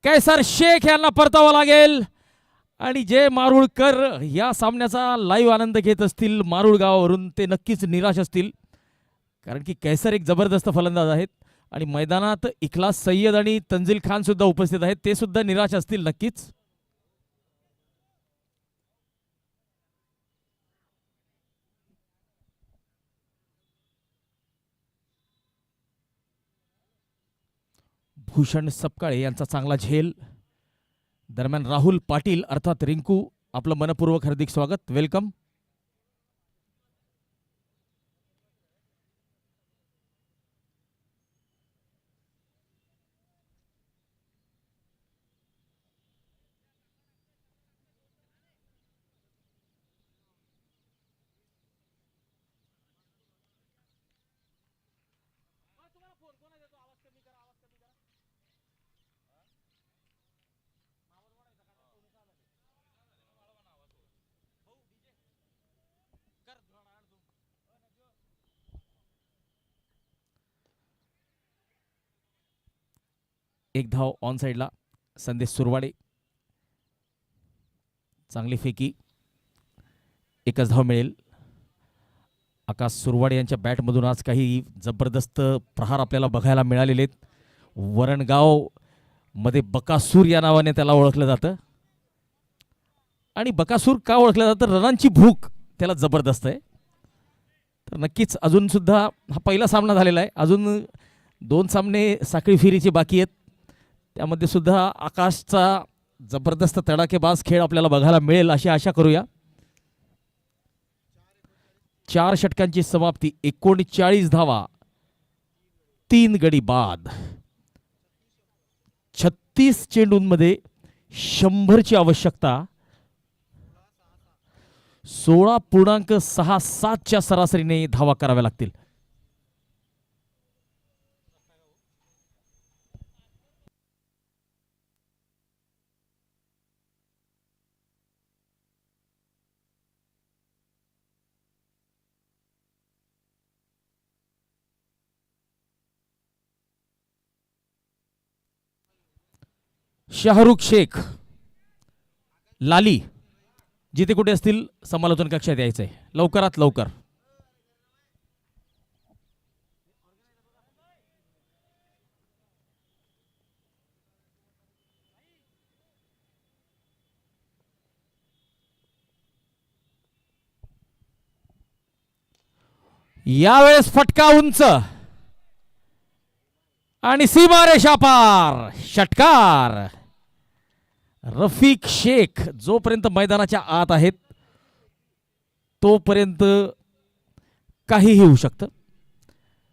कैसर शेख यांना परतावं लागेल आणि जे मारुळकर या सामन्याचा लाईव्ह आनंद घेत असतील मारुळ गावावरून, ते नक्कीच निराश असतील, कारण की कैसर एक जबरदस्त फलंदाज आहेत आणि मैदानात इखलास सय्यद आणि तंजील खान सुद्धा उपस्थित आहेत, ते सुद्धा निराश असतील नक्कीच. भूषण सपकाळे यांचा चांगला झेल. दरम्यान राहुल पाटील अर्थात रिंकू, आपलं मनपूर्वक हार्दिक स्वागत, वेलकम. एक धाव ऑन साइडला संदेश सुरवाडे, चांगली फेकी, एकच धाव मिळेल. आकाश सुरवाडे यांच्या बॅटमधून आज काही जबरदस्त प्रहार आपल्याला बघायला मिळालेले आहेत. वरणगाव मध्ये बकासूर या नावाने त्याला ओळखलं जातं आणि बकासूर का ओळखलं जातं? रनांची भूक त्याला जबरदस्त आहे. तर नक्कीच अजून सुद्धा हा पहिला सामना झालेला आहे, अजून 2 सामने साखळी फेरीचे बाकी आहेत, त्यामध्ये सुद्धा आकाशचा जबरदस्त तडाखेबाज खेळ आपल्याला बघायला मिळेल अशी आशा करूया. 4 षटकांची समाप्ती, 39 धावा, 3 गडी बाद. 36 चेंडूंमध्ये 100ची आवश्यकता. 16.67च्या सरासरीने धावा कराव्या लागतील. शाहरुख शेख, लाली जिथे कुठे असतील समालोचन कक्षात यायचंय लवकरात लवकर. यावेळेस फटका उंच आणि सीमारेषा पार, षटकार. रफिक शेख जोपर्यंत मैदानाच्या आत आहेत तोपर्यंत काहीही होऊ शकतं.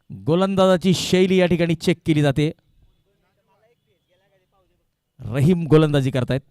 गोलंदाजाची शैली या ठिकाणी चेक केली जाते. रहीम गोलंदाजी करतायत.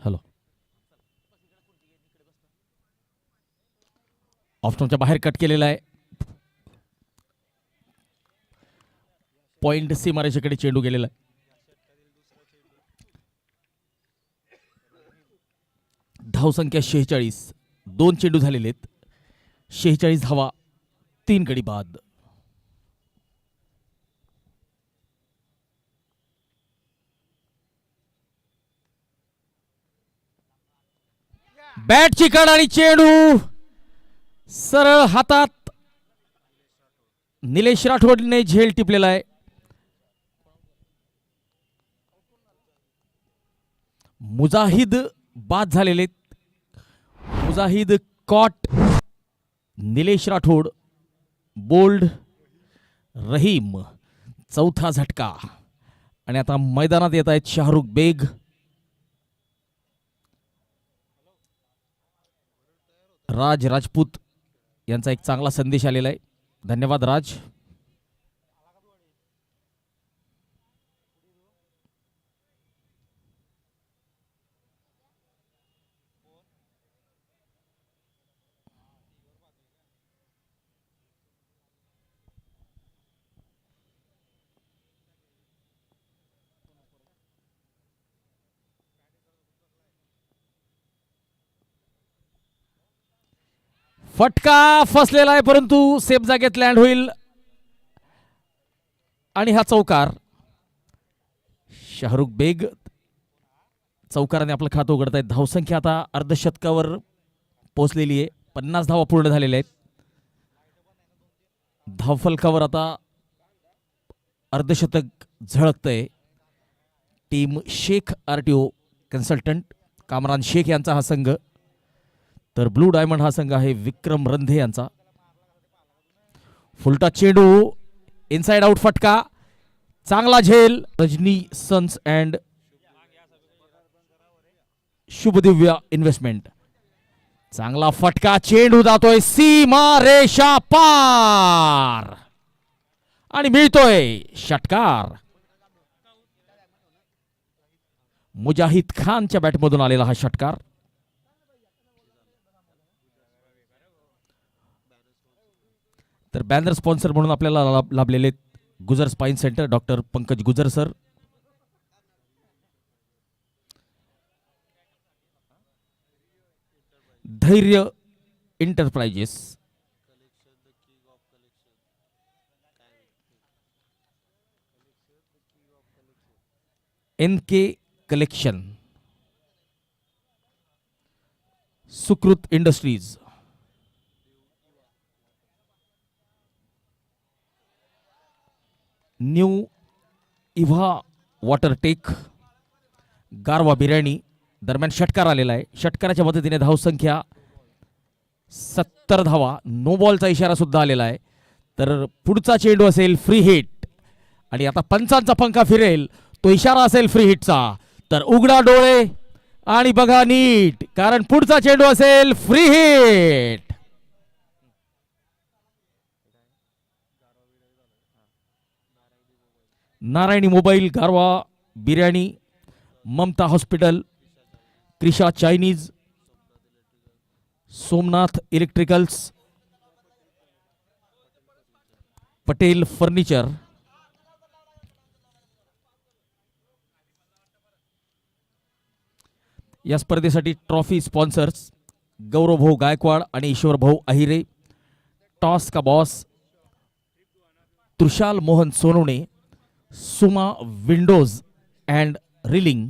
हॅलो. ऑफस्टॉपच्या बाहेर कट केलेला आहे. पॉइंट सीमारेषेकडे चेंडू गेलेला आहे. धावसंख्या 46. 2 चेंडू झालेले आहेत. 46 धावा, 3 गडी बाद. बॅटची कड आणि चेंडू सरळ हातात. निलेश राठोडने झेल टिपलेला आहे. मुजाहिद बाद झालेले. मुजाहिद कॉट. निलेश राठोड बोल्ड. रहीम चौथा झटका. आणि आता मैदानात येत आहेत शाहरुख बेग. राज राजपूत यांचा एक चांगला संदेश आलेला आहे. धन्यवाद राज. फटका फसलेला आहे परंतु सेफ जागेत लँड होईल. आणि हा चौकार. शाहरुख बेग चौकाराने आपलं खातं उघडत आहेत. धावसंख्या आता अर्धशतकावर पोहोचलेली आहे. 50 धावा पूर्ण झालेल्या आहेत. धावफलकावर आता अर्धशतक झळकतंय. Team Shaikh RTO consultant Kamran Shaikh यांचा हा संघ, तर ब्लू डायमंड हा संघ आहे विक्रम रंधे यांचा. फुलटा चेंडू इनसाइड आउट. फटका चांगला झेल. Rajni sons and Shubhdivya investment. चांगला फटका. चेंडू जातोय सीमा रेषा पार आणि मिळतोय षटकार. मुजाहिद खानच्या बॅटमधून आलेला हा षटकार. तर बॅनर स्पॉन्सर म्हणून आपल्याला लाभलेले Gujar spine centre doctor Pankaj Gujar sir. Dhairya enterprises. NK collection. Sukrut industries. New Eva watertech. Garva biryani. दरम्यान षटकार आलेला आहे. षटकाराच्या मदतीने धावसंख्या 70 धावा. नो बॉलचा इशारा सुद्धा आलेला आहे. तर पुढचा चेंडू असेल फ्री हिट आणि आता पंचांचा पंखा फिरेल. तो इशारा असेल फ्री हिटचा. तर उघडा डोळे आणि बघा नीट, कारण पुढचा चेंडू असेल free hit. Narayani mobile, Garwa biryani, Mamata hospital, Krisha Chinese, Somnath electricals, Patel furniture. या स्पर्धेसाठी ट्रॉफी स्पॉन्सर्स गौरव भाऊ गायकवाड आणि ईश्वर भाऊ अहिरे. टॉस का boss Tushal Mohan Sonawane, Suma windows and railing.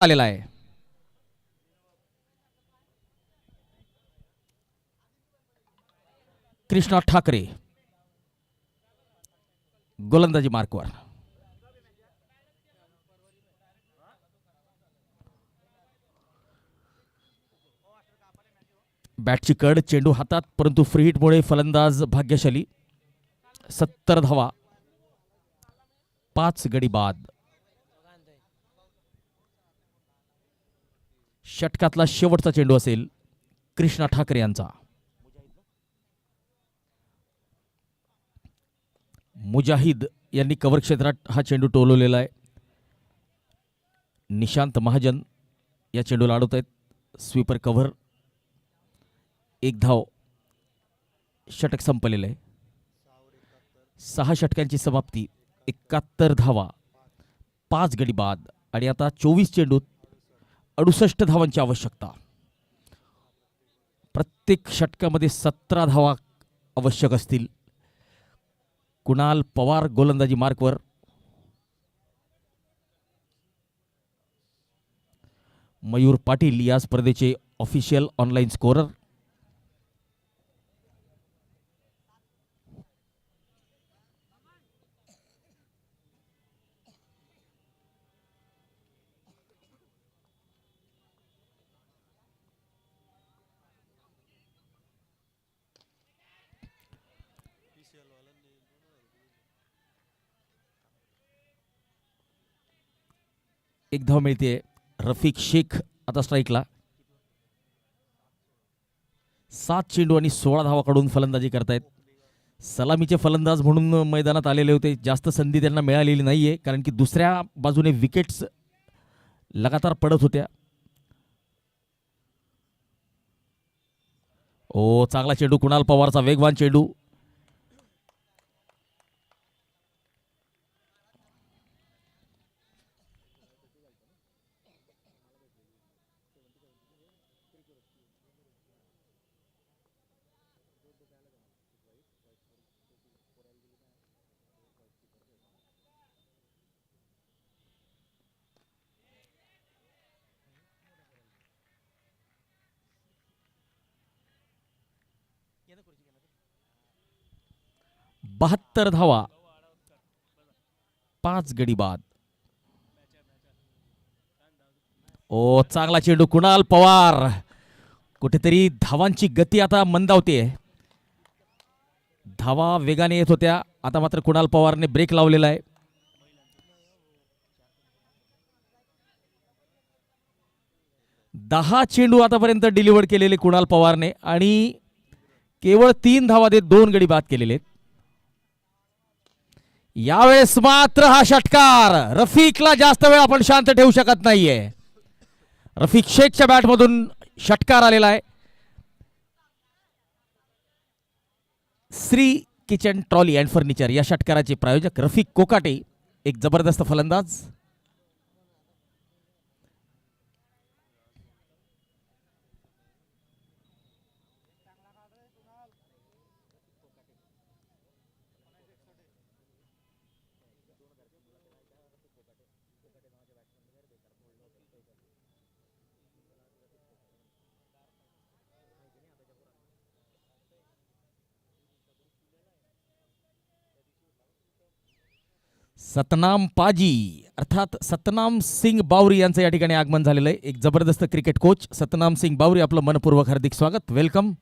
आलेला आहे. कृष्णा ठाकरे गोलंदाजी मार्कवर. बॅटची कड, चेंडू हातात, परंतु फ्री हिटमुळे फलंदाज भाग्यशाली. 70 धावा, 5 गडी बाद. षटकातला शेवटचा चेंडू असेल कृष्णा ठाकरे यांचा. मुजाहिद यांनी कव्हर क्षेत्रात हा चेंडू टोलवलेला आहे. निशांत महाजन या चेंडूला अडवत आहेत. Sweeper cover. 1 धाव. षटक संपलेलं आहे. 6 षटकांची समाप्ती, 71 धावा, 5 गडी बाद आणि आता 24 चेंडूत 68 धावांची आवश्यकता. प्रत्येक षटकामध्ये 17 धावा आवश्यक असतील. कुणाल पवार गोलंदाजी मार्कवर. मयूर पाटील या स्पर्धेचे ऑफिशियल ऑनलाईन स्कोरर. एक धाव मिळते. रफिक शेख आता स्ट्राईकला. 7 चेंडू आणि 16 धावा काढून फलंदाजी करतायत. सलामीचे फलंदाज म्हणून मैदानात आलेले होते. जास्त संधी त्यांना मिळालेली नाहीये, कारण की दुसऱ्या बाजूने विकेट्स लगातार पडत होत्या. ओ, चांगला चेंडू कुणाल पवारचा, वेगवान चेंडू. बहात्तर धावा, 5 गडी बाद. ओ, चांगला चेंडू कुणाल पवार. कुठेतरी धावांची गती आता मंदावते. धावा वेगाने येत होत्या, आता मात्र कुणाल पवारने ब्रेक लावलेला आहे. दहा चेंडू आतापर्यंत डिलिव्हर केलेले कुणाल पवारने आणि केवळ 3 धावा देत 2 गडी बाद केलेले. यावेळेस मात्र हा षटकार रफिकला जास्त वेळ आपण शांत ठेवू शकत नाहीये. रफिक शेखच्या बॅटमधून षटकार आलेला आहे. Shri kitchen trolley and furniture या षटकाराचे प्रायोजक रफिक कोकाटे, एक जबरदस्त फलंदाज. सतनाम पाजी अर्थात सतनाम सिंग बावरी यांचं या ठिकाणी आगमन झालेलं आहे. एक जबरदस्त क्रिकेट कोच सतनाम सिंग बावरी, आपलं मनपूर्वक हार्दिक स्वागत, वेलकम.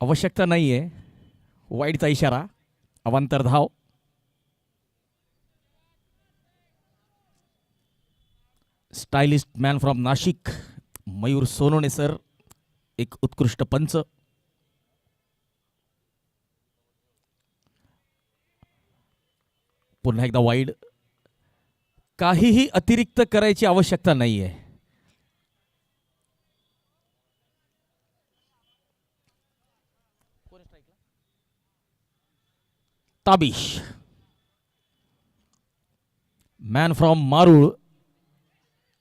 आवश्यकता नाहीये. वाईडचा इशारा. अवांतर धाव. Stylist man from Nashik Mayur Sonone sir एक उत्कृष्ट पंच. पुन्हा एकदा वाईड. काहीही अतिरिक्त करायची आवश्यकता नाहीये. ताबिश मॅन फ्रॉम मारूळ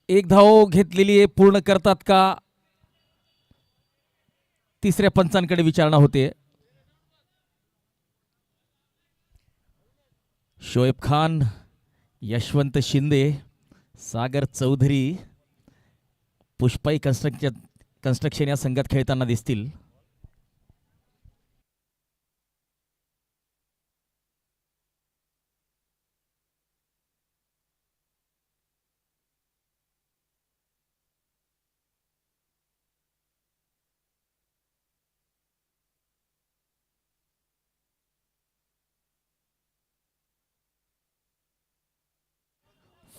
एक धाव घेतलेली आहे. पूर्ण करतात का? तिसऱ्या पंचांकडे विचारणा होते. शोएब खान, यशवंत शिंदे, सागर चौधरी, पुष्पाई कन्स्ट्रक्शन या संघात खेळताना दिसतील.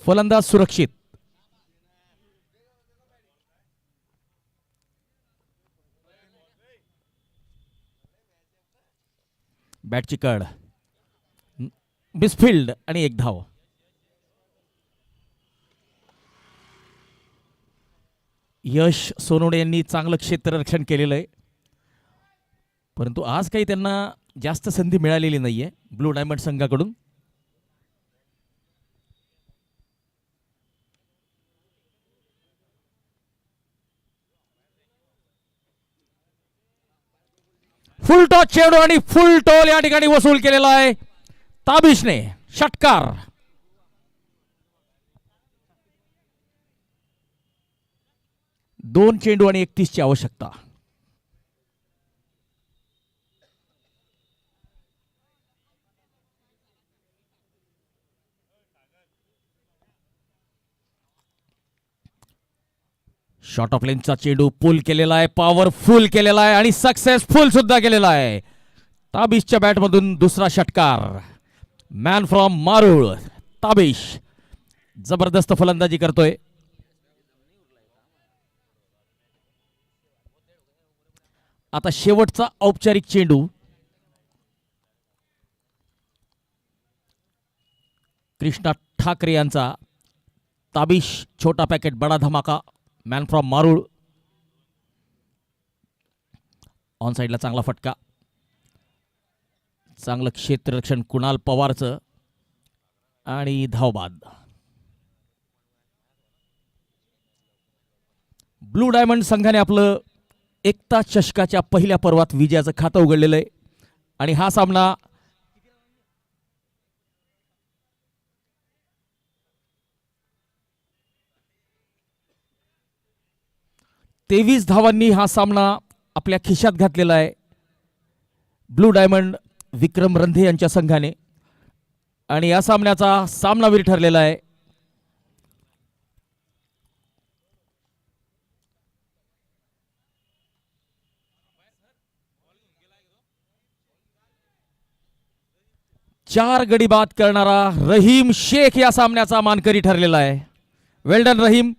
फलंदाज सुरक्षित. बॅटची कड. मिसफिल्ड आणि एक धाव. यश सोनवणे यांनी चांगलं क्षेत्ररक्षण केलेलं आहे, परंतु आज काही त्यांना जास्त संधी मिळालेली नाहीये ब्लू डायमंड संघाकडून. फुल टॉस चेंडू आणि फुल टॉल या ठिकाणी वसूल केलेला आहे ताबिशने. षटकार. दोन चेंडू आणि 31 ची आवश्यकता. शॉर्ट ऑफ लेनचा चेंडू पुल केलेला आहे, पॉवरफुल केलेला आहे आणि सक्सेसफुल सुद्धा केलेला आहे. ताबिशच्या बॅटमधून दुसरा षटकार. मॅन फ्रॉम मारूळ ताबिश जबरदस्त फलंदाजी करतोय. आता शेवटचा औपचारिक चेंडू. कृष्णा ठाकरे यांचा. ताबिश छोटा पॅकेट बडा धमाका. Man from मारूळ. ऑन साइडला चांगला फटका. चांगलं क्षेत्ररक्षण कुणाल पवारचं आणि धावबाद. ब्लू डायमंड संघाने आपलं एकता चषकाच्या पहिल्या पर्वात विजयाचं खातं उघडलेलं आहे आणि हा सामना 23 धावांनी हा सामना आपल्या खिशात घातलेला आहे ब्लू डायमंड विक्रम रंधे यांच्या संघाने आणि या सामन्याचा सामनावीर ठरलेला आहे चार गडी बाद करणारा रहीम शेख या सामन्याचा मानकरी ठरलेला आहे. वेल डन रहीम.